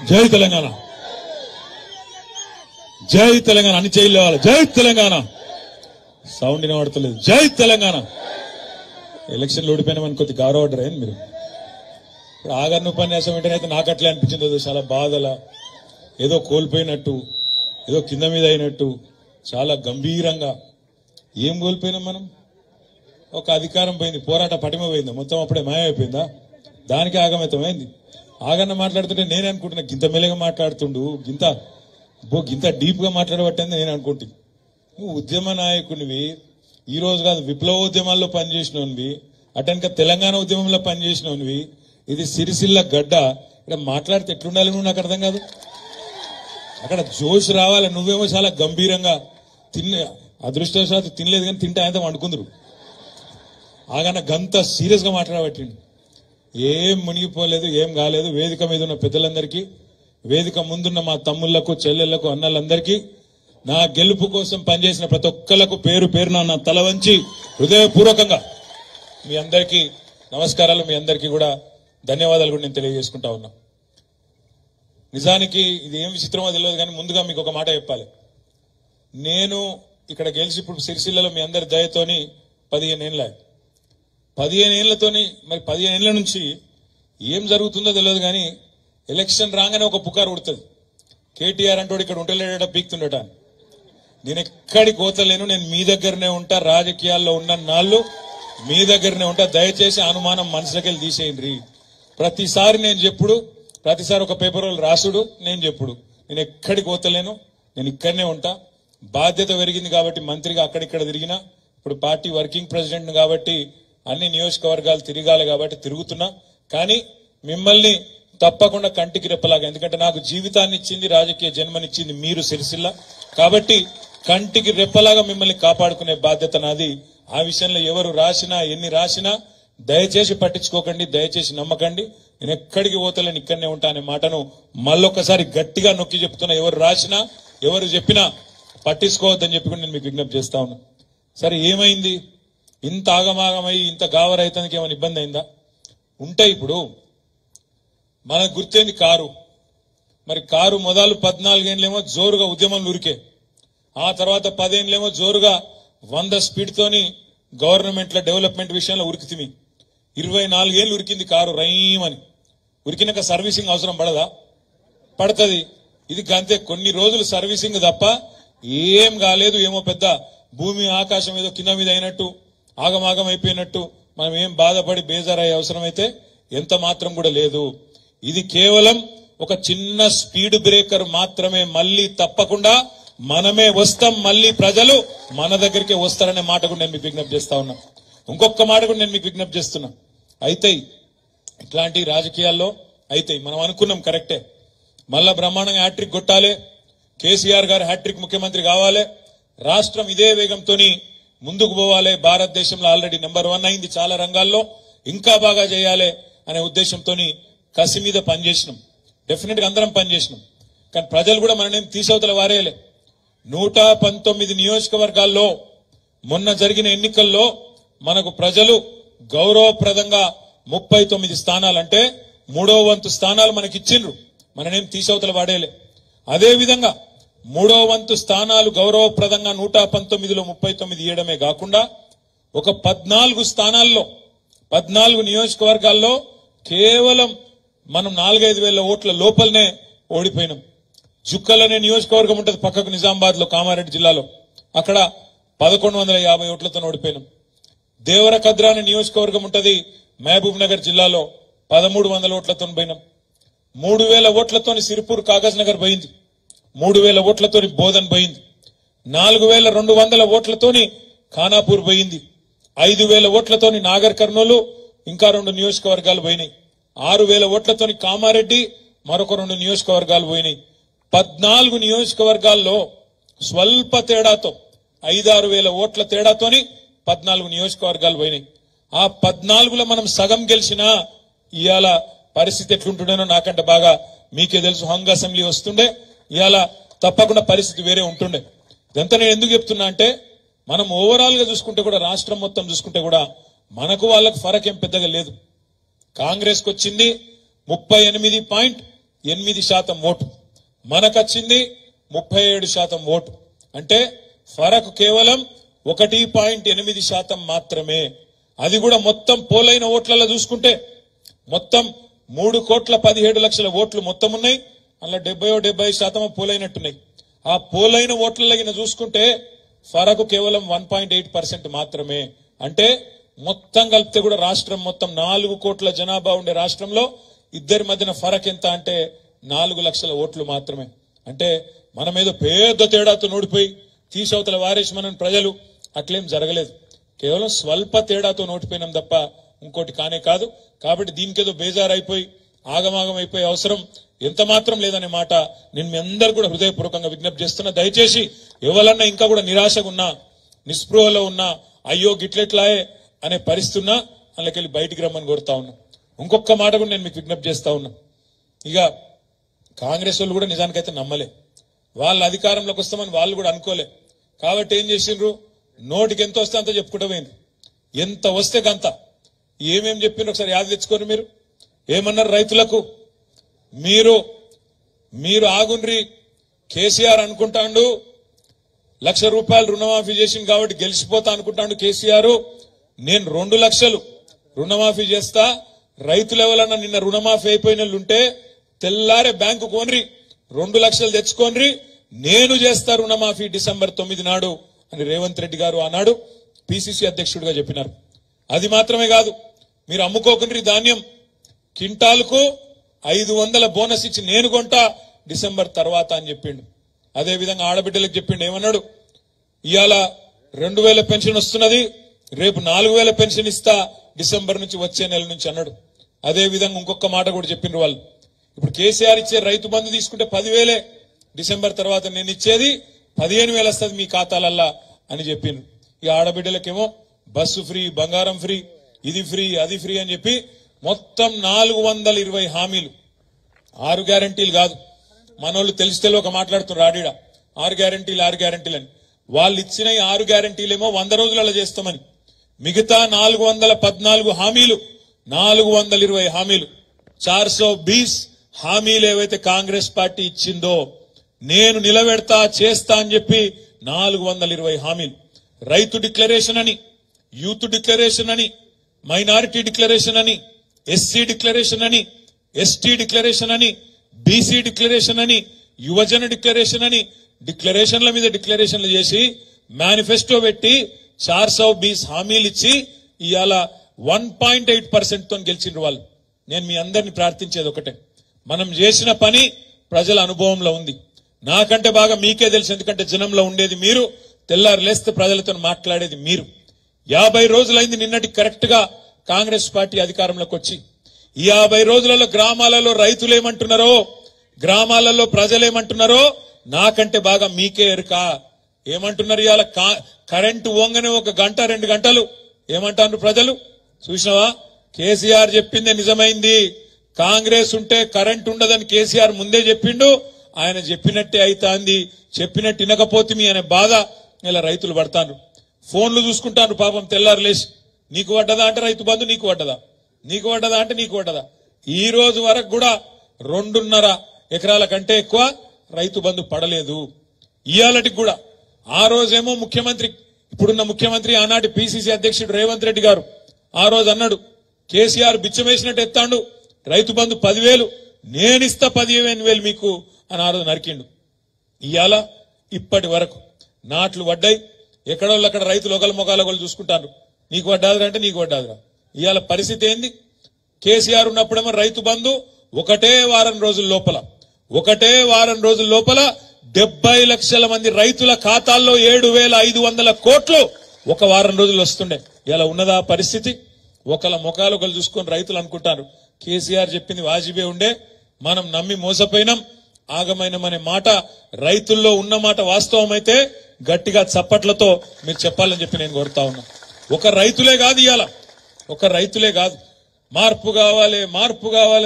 జై తెలంగాణ, జై తెలంగాణ అని చేయలేవాలి. జై తెలంగాణ సౌండ్ వినబడతలేదు. జై తెలంగాణ. ఎలక్షన్లు ఓడిపోయినామని కొద్ది గౌరవడ్డరా మీరు? ఇప్పుడు ఆగన్న ఉపన్యాసం వెంటనే నాకు అట్లే అనిపించింది, చాలా బాధలా, ఏదో కోల్పోయినట్టు, ఏదో కింద మీద అయినట్టు, చాలా గంభీరంగా. ఏం కోల్పోయినాం మనం? ఒక అధికారం పోయింది, పోరాట పటిమ పోయిందా? మొత్తం అప్పుడే మాయమైపోయిందా? దానికి ఆగమితమైంది. ఆగన్న మాట్లాడుతుంటే నేను అనుకుంటున్నా గింత మెల్లగా మాట్లాడుతుండు, గింత డీప్ గా మాట్లాడబట్టింది నేను అనుకుంటుంది. నువ్వు ఉద్యమ నాయకునివి, ఈ రోజు కాదు విప్లవోద్యమాల్లో పనిచేసినవి, అటెనక తెలంగాణ ఉద్యమంలో పనిచేసినవి. ఇది సిరిసిల్ల గడ్డ. ఇక్కడ మాట్లాడితే ఎట్లుండాలి నువ్వు? నాకు అర్థం కాదు. అక్కడ జోష్ రావాలి. నువ్వేమో చాలా గంభీరంగా అదృష్టవశాత్తు తినలేదు కానీ తింటే ఆయన వండుకుందరు. ఆగన్న గంత సీరియస్ గా మాట్లాడబట్టిండు. ఏం మునిగిపోలేదు, ఏం కాలేదు. వేదిక మీద ఉన్న పెద్దలందరికీ, వేదిక ముందున్న మా తమ్ముళ్లకు, చెల్లెళ్లకు, అన్నలందరికీ, నా గెలుపు కోసం పనిచేసిన ప్రతి ఒక్కళ్లకు పేరు పేరున నా తల వంచి హృదయపూర్వకంగా మీ అందరికీ నమస్కారాలు, మీ అందరికీ కూడా ధన్యవాదాలు కూడా నేను తెలియజేసుకుంటా ఉన్నా. నిజానికి ఇది ఏం విచిత్రమో తెలియదు కానీ ముందుగా మీకు ఒక మాట చెప్పాలి. నేను ఇక్కడ గెలిచి ఇప్పుడు సిరిసిల్లలో మీ అందరి దయతోని 15 ఏళ్ళ. 15 ఏళ్లతోని మరి 15 ఏళ్ల నుంచి ఏం జరుగుతుందో తెలియదు కానీ ఎలక్షన్ రాగానే ఒక పుకారు ఉడుతుంది. కేటీఆర్ అంటోడు ఇక్కడ ఉంటలేడట, పీక్తుండట. నేను ఎక్కడికి పోతలేను, నేను మీ దగ్గరనే ఉంటా. రాజకీయాల్లో ఉన్న నాళ్ళు మీ దగ్గరనే ఉంటా. దయచేసి అనుమానం మనసులకెళ్ళి తీసేయండి. ప్రతిసారి నేను చెప్పుడు, ప్రతిసారి ఒక పేపర్ రాసుడు, నేను చెప్పుడు. నేను ఎక్కడికి పోతలేను, నేను ఇక్కడనే ఉంటా. బాధ్యత పెరిగింది కాబట్టి మంత్రిగా అక్కడిక్కడ తిరిగినా, ఇప్పుడు పార్టీ వర్కింగ్ ప్రెసిడెంట్ కాబట్టి అన్ని నియోజకవర్గాలు తిరగాలి కాబట్టి తిరుగుతున్నా. కానీ మిమ్మల్ని తప్పకుండా కంటికి రెప్పలాగా, ఎందుకంటే నాకు జీవితాన్ని ఇచ్చింది, రాజకీయ జన్మనిచ్చింది మీరు సిరిసిల్ల కాబట్టి కంటికి రెప్పలాగా మిమ్మల్ని కాపాడుకునే బాధ్యత నాది. ఆ విషయంలో ఎవరు రాసినా ఎన్ని రాసినా దయచేసి పట్టించుకోకండి, దయచేసి నమ్మకండి. నేను ఎక్కడికి పోతలేను, ఇక్కడనే ఉంటా అనే మాటను మళ్ళొక్కసారి గట్టిగా నొక్కి చెప్తున్నా. ఎవరు రాసినా ఎవరు చెప్పినా పట్టించుకోవద్దని చెప్పి నేను మీకు విజ్ఞప్తి చేస్తా ఉన్నా. సరే, ఏమైంది? ఇంత ఆగమాగమై ఇంత గావ రైతానికి ఏమైనా ఇబ్బంది అయిందా? ఉంటే ఇప్పుడు మనకు గుర్తేంది కారు. మరి కారు మొదలు 14 ఏళ్ళేమో జోరుగా ఉద్యమంలో ఉరికే, ఆ తర్వాత 10 ఏళ్ళేమో జోరుగా 100 స్పీడ్ తోని గవర్నమెంట్ల డెవలప్మెంట్ విషయంలో ఉరికితిమి. 24 ఏళ్ళు ఉరికింది కారు రైమని. ఉరికినాక సర్వీసింగ్ అవసరం పడదా? పడుతుంది. ఇది అంతే, కొన్ని రోజులు సర్వీసింగ్ తప్ప ఏం కాలేదు. ఏమో పెద్ద భూమి ఆకాశం ఏదో కింద మీద అయినట్టు, ఆగమాగం అయిపోయినట్టు మనం ఏం బాధపడి బేజారయ్యే అవసరం అయితే ఎంత మాత్రం కూడా లేదు. ఇది కేవలం ఒక చిన్న స్పీడ్ బ్రేకర్ మాత్రమే. మళ్ళీ తప్పకుండా మనమే వస్తాం, మళ్ళీ ప్రజలు మన దగ్గరికే వస్తారనే మాట కూడా నేను మీకు విజ్ఞప్తి చేస్తా ఉన్నా. ఇంకొక మాట కూడా నేను మీకు విజ్ఞప్తి చేస్తున్నా. అయితే ఇట్లాంటి రాజకీయాల్లో అయితే మనం అనుకున్నాం కరెక్టే, మళ్ళా బ్రహ్మాండంగా హ్యాట్రిక్ కొట్టాలి, కేసీఆర్ గారు హ్యాట్రిక్ ముఖ్యమంత్రి కావాలి, రాష్ట్రం ఇదే వేగంతో ముందుకు పోవాలి, భారతదేశంలో ఆల్రెడీ నెంబర్ 1 అయింది చాలా రంగాల్లో, ఇంకా బాగా చేయాలి అనే ఉద్దేశంతో కసి మీద పనిచేసినాం. డెఫినెట్ గా అందరం పనిచేసినాం. కానీ ప్రజలు కూడా మననేం తీసవతల వారేలే. 119 నియోజకవర్గాల్లో మొన్న జరిగిన ఎన్నికల్లో మనకు ప్రజలు గౌరవప్రదంగా 39 స్థానాలంటే 3వ వంతు స్థానాలు మనకిచ్చిండ్రు. మననేం తీసవతల వాడేలే. అదేవిధంగా 3వ వంతు స్థానాలు గౌరవప్రదంగా 119లో 39 ఇవ్వడమే కాకుండా ఒక 14 స్థానాల్లో 14 నియోజకవర్గాల్లో కేవలం మనం 4-5 వేల ఓట్ల లోపలనే ఓడిపోయినాం. జుక్కలనే నియోజకవర్గం ఉంటుంది పక్కకు నిజామాబాద్ లో, కామారెడ్డి జిల్లాలో, అక్కడ 1150 ఓట్లతో ఓడిపోయినాం. దేవరకద్ర అనే నియోజకవర్గం ఉంటది మహబూబ్ నగర్ జిల్లాలో, 1300 ఓట్లతో పోయినాం. 3000 ఓట్లతోని సిరిపూర్ కాగజ్ నగర్ పోయింది, 3000 ఓట్లతోని బోధన్ పోయింది, 4200 ఓట్లతోని ఖానాపూర్ పోయింది, 5000 ఓట్లతోని నాగర్ కర్నూలు ఇంకా 2 నియోజకవర్గాలు పోయినాయి, 6000 ఓట్లతోని కామారెడ్డి మరొక 2 నియోజకవర్గాలు పోయినాయి. 14 నియోజకవర్గాల్లో స్వల్ప తేడాతో 5-6 వేల ఓట్ల తేడాతోని 14 నియోజకవర్గాలు పోయినాయి. ఆ 14లో మనం సగం గెలిచినా ఇవాళ పరిస్థితి ఎట్లుంటుండేనో నాకంటే బాగా మీకే తెలుసు. హంగ్ అసెంబ్లీ వస్తుండే, ఇవాళ తప్పకుండా పరిస్థితి వేరే ఉంటుండే. ఇదంతా నేను ఎందుకు చెప్తున్నా అంటే, మనం ఓవరాల్ గా చూసుకుంటే కూడా, రాష్ట్రం మొత్తం చూసుకుంటే కూడా మనకు వాళ్ళకు ఫరక్ ఏం పెద్దగా లేదు. కాంగ్రెస్ కు వచ్చింది 38.5 8% ఓటు, మనకొచ్చింది 37% ఓటు. అంటే ఫరక్ కేవలం 1.8% మాత్రమే. అది కూడా మొత్తం పోలైన ఓట్లలో చూసుకుంటే మొత్తం 3,17,00,000 ఓట్లు మొత్తం ఉన్నాయి. అందులో 70% పోలైనట్టున్నాయి. ఆ పోలైన ఓట్లలో చూసుకుంటే ఫరకు కేవలం 1.8% మాత్రమే. అంటే మొత్తం కలిపితే కూడా రాష్ట్రం మొత్తం 4 కోట్ల జనాభా ఉండే రాష్ట్రంలో ఇద్దరి మధ్యన ఫరక్ ఎంత అంటే 4 లక్షల ఓట్లు మాత్రమే. అంటే మనం ఏదో పెద్ద తేడాతో నోడిపోయి తీసవతల వారేసి మనం ప్రజలు అట్లేం జరగలేదు. కేవలం స్వల్ప తేడాతో నోటిపోయినాం తప్ప ఇంకోటి కానే కాదు. కాబట్టి దీనికేదో బేజారైపోయి ఆగమాగం అయిపోయే అవసరం ఎంత మాత్రం లేదనే మాట నేను మీ అందరూ కూడా హృదయపూర్వకంగా విజ్ఞప్తి చేస్తున్నా. దయచేసి ఎవరన్నా ఇంకా కూడా నిరాశగా ఉన్నా, నిస్పృహలో ఉన్నా, అయ్యో గిట్లెట్లాయే అనే పరిస్థితి ఉన్నా అందులోకెళ్ళి బయటికి రమ్మని కోరుతా ఉన్నా. ఇంకొక మాట కూడా నేను మీకు విజ్ఞప్తి చేస్తా ఉన్నా. ఇక కాంగ్రెస్ వాళ్ళు కూడా నిజానికైతే నమ్మలే, వాళ్ళ అధికారంలోకి వస్తామని వాళ్ళు కూడా అనుకోలే. కాబట్టి ఏం చేసిండ్రు, నోటికి ఎంత వస్తే అంత చెప్పుకుంటూ పోయింది. ఎంత వస్తే గంత ఏమేం చెప్పిండ్రు ఒకసారి యాద తెచ్చుకోరు. మీరు ఏమన్నారు రైతులకు? మీరు ఆగుండ్రి, కేసీఆర్ అనుకుంటాండు 1,00,000 రూపాయలు రుణమాఫీ చేసింది కాబట్టి గెలిచిపోతా అనుకుంటాండు కేసీఆర్. నేను 2 లక్షలు రుణమాఫీ చేస్తా, రైతులు ఎవరన్నా నిన్న రుణమాఫీ అయిపోయిన ఉంటే తెల్లారే బ్యాంకు కోన్రి 2 లక్షలు తెచ్చుకోన్రి, నేను చేస్తా రుణమాఫీ December 9 నాడు అని రేవంత్ రెడ్డి గారు ఆనాడు పిసిసి అధ్యక్షుడిగా చెప్పినారు. అది మాత్రమే కాదు, మీరు అమ్ముకోకుండ్రి ధాన్యం, కింటాలకు 500 బోనస్ ఇచ్చి నేను కొంటా డిసెంబర్ తర్వాత అని చెప్పిండు. అదే విధంగా ఆడబిడ్డలకు చెప్పిండు. ఏమన్నాడు, ఇవాళ 2,000 పెన్షన్ వస్తున్నది, రేపు 4,000 పెన్షన్ ఇస్తా డిసెంబర్ నుంచి వచ్చే నెల నుంచి అన్నాడు. అదే విధంగా ఇంకొక మాట కూడా చెప్పిండ్రు వాళ్ళు. ఇప్పుడు కేసీఆర్ ఇచ్చే రైతు బంధు తీసుకుంటే 10,000, డిసెంబర్ తర్వాత నేను ఇచ్చేది 15,000 వస్తుంది మీ ఖాతాలల్లా అని చెప్పిండ్రు. ఈ ఆడబిడ్డలకేమో బస్సు ఫ్రీ, బంగారం ఫ్రీ, ఇది ఫ్రీ, అది ఫ్రీ అని చెప్పి మొత్తం 420 హామీలు. 6 గ్యారంటీలు కాదు, మనోళ్ళు తెలిస్తే ఒక మాట్లాడుతున్నారు ఆడిడ 6 గ్యారంటీలు అని. వాళ్ళు ఇచ్చిన 6 గ్యారంటీలేమో 100 రోజులలో చేస్తామని, మిగతా 414 హామీలు, 420 హామీలు, 420 హామీలు ఏవైతే కాంగ్రెస్ పార్టీ ఇచ్చిందో నేను నిలబెడతా చేస్తా అని చెప్పి 420 హామీలు. రైతు డిక్లరేషన్ అని, యూత్ డిక్లరేషన్ అని, మైనారిటీ డిక్లరేషన్ అని, ఎస్సీ డిక్లరేషన్ అని, ఎస్టీ డిక్లరేషన్ అని, బీసీ డిక్లరేషన్ అని, యువజన డిక్లరేషన్ అని, డిక్లరేషన్ల మీద డిక్లరేషన్లు చేసి మేనిఫెస్టో పెట్టి 420 హామీలు ఇచ్చి ఇవాళ 1.8% తో గెలిచిండ్రు వాళ్ళు. నేను మీ అందరిని ప్రార్థించేది ఒకటే, మనం చేసిన పని ప్రజల అనుభవంలో ఉంది. నాకంటే బాగా మీకే తెలుసు, ఎందుకంటే జనంలో ఉండేది మీరు, తెల్లారు లేస్తే ప్రజలతో మాట్లాడేది మీరు. 50 రోజులైంది నిన్నటి కరెక్ట్ గా కాంగ్రెస్ పార్టీ అధికారంలోకి వచ్చి. ఈ 50 రోజులలో గ్రామాలలో రైతులు ఏమంటున్నారో, గ్రామాలలో ప్రజలేమంటున్నారో నాకంటే బాగా మీకే ఎరుక. ఏమంటున్నారు ఇవాళ కరెంటు ఓంగనే 1 గంట 2 గంటలు ఏమంటారు ప్రజలు? చూసినావా, కేసీఆర్ చెప్పిందే నిజమైంది. కాంగ్రెస్ ఉంటే కరెంట్ ఉండదని కేసీఆర్ ముందే చెప్పిండు, ఆయన చెప్పినట్టే అయితాంది, చెప్పినట్టు వినకపోతే మీ అనే బాధ ఇలా రైతులు పడతారు. ఫోన్లు చూసుకుంటారు పాపం తెల్లారు లేచి, నీకు పడ్డదా అంటే రైతు బంధు నీకు పడ్డదా, నీకు పడ్డదా అంటే నీకు పడ్డదా. ఈ రోజు వరకు కూడా 2.5 ఎకరాల కంటే ఎక్కువ రైతు బంధు పడలేదు ఇయాలటికి కూడా. ఆ రోజేమో ముఖ్యమంత్రి, ఇప్పుడున్న ముఖ్యమంత్రి ఆనాటి పిసిసి అధ్యక్షుడు రేవంత్ రెడ్డి గారు ఆ రోజు అన్నాడు, కేసీఆర్ బిచ్చమేసినట్టు ఎత్తాడు, రైతు బంధు 10,000 నేనిస్తా 15,000 మీకు అని ఆ రోజు నరికిండు. ఇవాళ ఇప్పటి వరకు నాట్లు పడ్డాయి, ఎక్కడోళ్ళు అక్కడ రైతులు ఒకళ్ళ మొగాలు చూసుకుంటారు, నీకు పడ్డాదిరా అంటే నీకు పడ్డాదిరా. ఇవాళ పరిస్థితి ఏంది? కేసీఆర్ ఉన్నప్పుడేమో రైతు బంధు ఒకటే వారం రోజుల లోపల 70 లక్షల మంది రైతుల ఖాతాల్లో 7,500 కోట్లు ఒక వారం రోజులు వస్తుండే. ఇలా ఉన్నదా పరిస్థితి? ఒకళ్ళ ముఖాలు ఒకళ్ళు చూసుకొని రైతులు అనుకుంటారు కేసీఆర్ చెప్పింది వాజిబే ఉండే, మనం నమ్మి మోసపోయినాం, ఆగమైనమనే మాట రైతుల్లో ఉన్న మాట వాస్తవం అయితే గట్టిగా చప్పట్లతో మీరు చెప్పాలని చెప్పి నేను కోరుతా ఉన్నా. ఒక రైతులే కాదు, ఇవాళ ఒక రైతులే కాదు, మార్పు కావాలి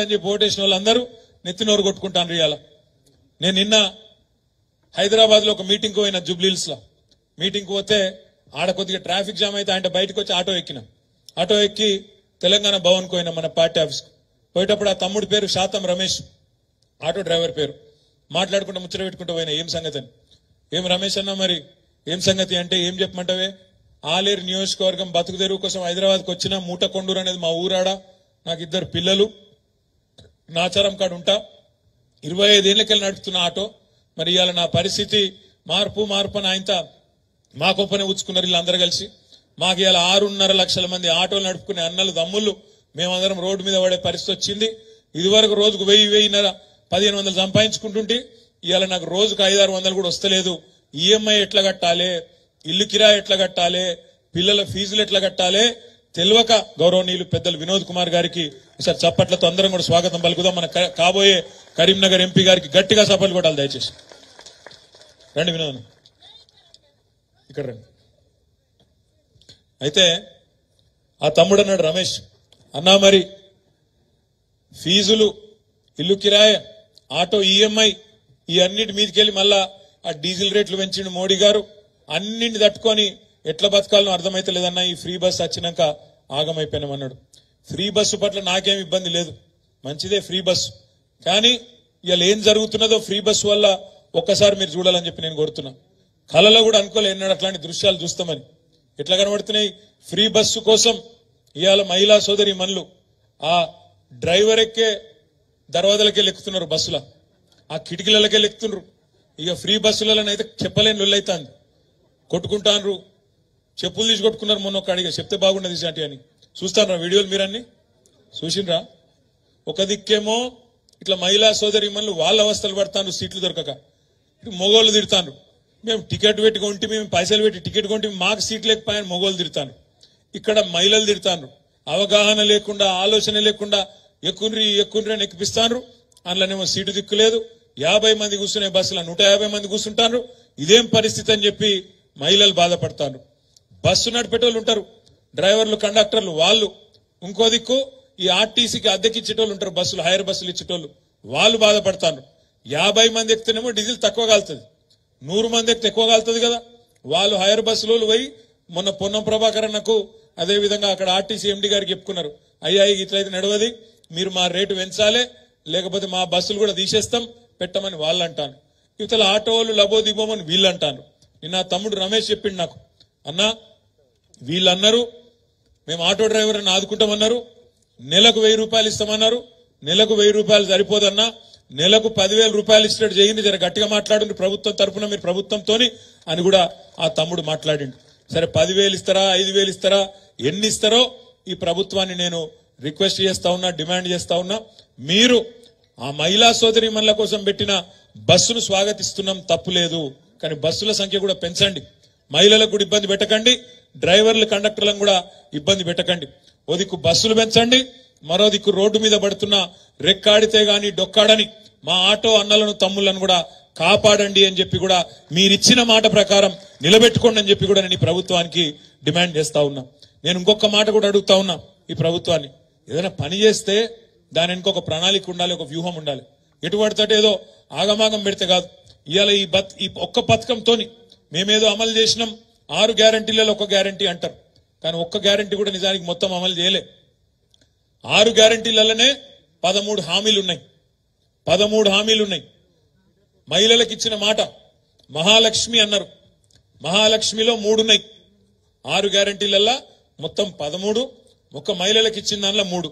అని చెప్పి ఓటేసిన వాళ్ళందరూ నెత్తినోరు కొట్టుకుంటాను. ఇవాళ నేను నిన్న హైదరాబాద్ లో ఒక మీటింగ్ పోయిన, జూబ్లీహిల్స్ లో మీటింగ్ పోతే ఆడ కొద్దిగా ట్రాఫిక్ జామ్ అయితే ఆయన బయటకు వచ్చి ఆటో ఎక్కి తెలంగాణ భవన్ పోయినా, మన పార్టీ ఆఫీస్ పోయేటప్పుడు ఆ తమ్ముడి పేరు శాతం రమేష్. ఆటో డ్రైవర్ పేరు మాట్లాడుకుంటూ ముచ్చట పెట్టుకుంటూ పోయినా ఏం సంగతి అని. ఏం రమేష్ అన్న మరి ఏం సంగతి అంటే ఏం చెప్పమంటావే, ఆలేరు నియోజకవర్గం బతుకు తెరువు కోసం హైదరాబాద్కి వచ్చిన మూటకొండూరు అనేది మా ఊరాడ, నాకు 2 పిల్లలు, నాచారం కాడు ఉంటా, 25 ఏళ్ళకెళ్ళి నడుపుతున్న ఆటో. మరి ఇవాళ నా పరిస్థితి మార్పు అని ఆయనతో మా కొంపనే ఉచ్చుకున్నారు వీళ్ళందరూ కలిసి. మాకు ఇవాళ 6.5 లక్షల మంది ఆటోలు నడుపుకునే అన్నలు తమ్ముళ్ళు మేమందరం రోడ్డు మీద పడే పరిస్థితి వచ్చింది. ఇదివరకు రోజుకు 1000, 1500 సంపాదించుకుంటుంటే ఇవాళ నాకు రోజుకు 500-600 కూడా వస్తలేదు. ఈఎంఐ ఎట్లా కట్టాలి, ఇల్లు కిరాయి ఎట్లా కట్టాలి, పిల్లల ఫీజులు ఎట్లా కట్టాలి తెలియక గౌరవనీయులు పెద్దలు వినోద్ కుమార్ గారికి ఈసారి చప్పట్లతో అందరం కూడా స్వాగతం పలుకుదాం. మన కాబోయే కరీంనగర్ ఎంపీ గారికి గట్టిగా చప్పట్లు కొట్టాలి దయచేసి. రండి వినోద్, ఇక్కడ రండి. అయితే ఆ తమ్ముడు అన్నాడు రమేష్ అన్నా, మరి ఫీజులు, ఇల్లు కిరాయ, ఆటో ఈఎంఐ ఈ అన్నిటి మీదకెళ్ళి మళ్ళా ఆ డీజిల్ రేట్లు పెంచిండు మోడీ గారు, అన్నింటి తట్టుకొని ఎట్లా బతకాలను అర్థమైతే లేదన్నా. ఈ ఫ్రీ బస్ వచ్చినాక ఆగమైపోయినామన్నాడు. ఫ్రీ బస్సు పట్ల నాకేం ఇబ్బంది లేదు, మంచిదే ఫ్రీ బస్సు. కానీ ఇవాళ ఏం జరుగుతున్నదో ఫ్రీ బస్సు వల్ల ఒక్కసారి మీరు చూడాలని చెప్పి నేను కోరుతున్నా. కళలో కూడా అనుకోలే ఎన్నాడు అట్లాంటి దృశ్యాలు చూస్తామని. ఎట్లా కనబడుతున్నాయి ఫ్రీ బస్సు కోసం ఇవాళ మహిళా సోదరి మనులు ఆ డ్రైవర్ ఎక్కే దర్వాజలకే లెక్కుతున్నారు, బస్సుల ఆ కిటికీలకే లెక్కుతున్నారు. ఇక ఫ్రీ బస్సులనైతే చెప్పలేని లొల్లైతాంది, కొట్టుకుంటాన్రు, చెప్పులు తీసి కొట్టుకున్నారు. మొన్న ఒక అడిగా చెప్తే బాగుండదు ఇలాంటి అని. చూస్తాను వీడియోలు మీరన్నీ చూసిండ్రా? ఒక దిక్కేమో ఇట్లా మహిళా సోదరి మనులు వాళ్ళ అవస్థలు పడతాను, సీట్లు దొరకక. మొగోళ్ళు తిడతాను, మేము టికెట్ పెట్టి కొంటే, మేము పైసలు పెట్టి టికెట్ కొంటే మాకు సీట్ లేకపోయాను మొగోళ్ళు తిడతాను. ఇక్కడ మహిళలు తిడతాను, అవగాహన లేకుండా ఆలోచన లేకుండా ఎక్కుండ్రి అని ఎక్కిపిస్తాను. అందులోనేమో సీటు దిక్కులేదు, 50 మంది కూర్చునే బస్సులో 150 మంది కూర్చుంటారు. ఇదేం పరిస్థితి అని చెప్పి మహిళలు బాధపడతారు. బస్సు నడిపేటోళ్ళు ఉంటారు, డ్రైవర్లు, కండక్టర్లు, వాళ్ళు. ఇంకో దిక్కు ఈ ఆర్టీసీకి అద్దెకిచ్చేటోళ్ళు ఉంటారు, బస్సులు హైర్ బస్సులు ఇచ్చేటోళ్ళు, వాళ్ళు బాధపడతారు. 50 మంది ఎక్కితేనేమో డీజిల్ తక్కువ కాలుతుంది, 100 మంది ఎక్కితే ఎక్కువ కాలుతుంది కదా. వాళ్ళు హైర్ బస్సులో పోయి మొన్న పొన్నం ప్రభాకర్ అన్నకు అదే విధంగా అక్కడ ఆర్టీసీ ఎండీ గారికి చెప్పుకున్నారు, అయ్యా ఇట్లయితే నడవది, మీరు మా రేటు పెంచాలి, లేకపోతే మా బస్సులు కూడా తీసేస్తాం పెట్టమని వాళ్ళు అంటాను. ఇవతల ఆటో వాళ్ళు లబో దిబోమని వీళ్ళు అంటాను. నిన్న తమ్ముడు రమేష్ చెప్పిండు నాకు, అన్నా వీళ్ళు అన్నారు మేము ఆటో డ్రైవర్ అని ఆదుకుంటామన్నారు, నెలకు 1000 రూపాయలు ఇస్తామన్నారు. నెలకు 1000 రూపాయలు సరిపోదన్నా, నెలకు 10,000 రూపాయలు ఇచ్చినట్టు చేయండి, జర గట్టిగా మాట్లాడండి ప్రభుత్వం తరఫున, మీరు ప్రభుత్వంతోని అని కూడా ఆ తమ్ముడు మాట్లాడిండు. సరే 10,000 ఇస్తారా, 5,000 ఇస్తారా, ఎన్ని ఇస్తారో ఈ ప్రభుత్వాన్ని నేను రిక్వెస్ట్ చేస్తా ఉన్నా, డిమాండ్ చేస్తా ఉన్నా. మీరు ఆ మహిళా సోదరి మనుల కోసం పెట్టిన బస్సును స్వాగతిస్తున్నాం, తప్పులేదు. కానీ బస్సుల సంఖ్య కూడా పెంచండి, మహిళలకు కూడా ఇబ్బంది పెట్టకండి, డ్రైవర్లు కండక్టర్లను కూడా ఇబ్బంది పెట్టకండి. ఓ దిక్కు బస్సులు పెంచండి, మరో దిక్కు రోడ్డు మీద పడుతున్న రెక్కాడితే గాని డొక్కాడని మా ఆటో అన్నలను తమ్ముళ్లను కూడా కాపాడండి అని చెప్పి కూడా మీరిచ్చిన మాట ప్రకారం నిలబెట్టుకోండి అని చెప్పి కూడా నేను ఈ ప్రభుత్వానికి డిమాండ్ చేస్తా ఉన్నా. నేను ఇంకొక మాట కూడా అడుగుతా ఉన్నా ఈ ప్రభుత్వాన్ని, ఏదైనా పని చేస్తే దాని ఇంకొక ప్రణాళిక ఉండాలి, ఒక వ్యూహం ఉండాలి. ఎటువంటి ఏదో ఆగమాగం పెడితే కాదు. ఇవాళ ఈ ఒక్క పథకంతోని మేమేదో అమలు చేసినాం, 6 గ్యారంటీలలో ఒక గ్యారంటీ అంటారు, కానీ ఒక్క గ్యారంటీ కూడా నిజానికి మొత్తం అమలు చేయలే. 6 గ్యారంటీలలోనే 13 హామీలు ఉన్నాయి. 13 హామీలు ఉన్నాయి. మహిళలకు ఇచ్చిన మాట మహాలక్ష్మి అన్నారు, మహాలక్ష్మిలో 3 ఉన్నాయి. 6 గ్యారంటీలల్లా మొత్తం 13, ఒక్క మహిళలకు ఇచ్చిన దానిలో 3.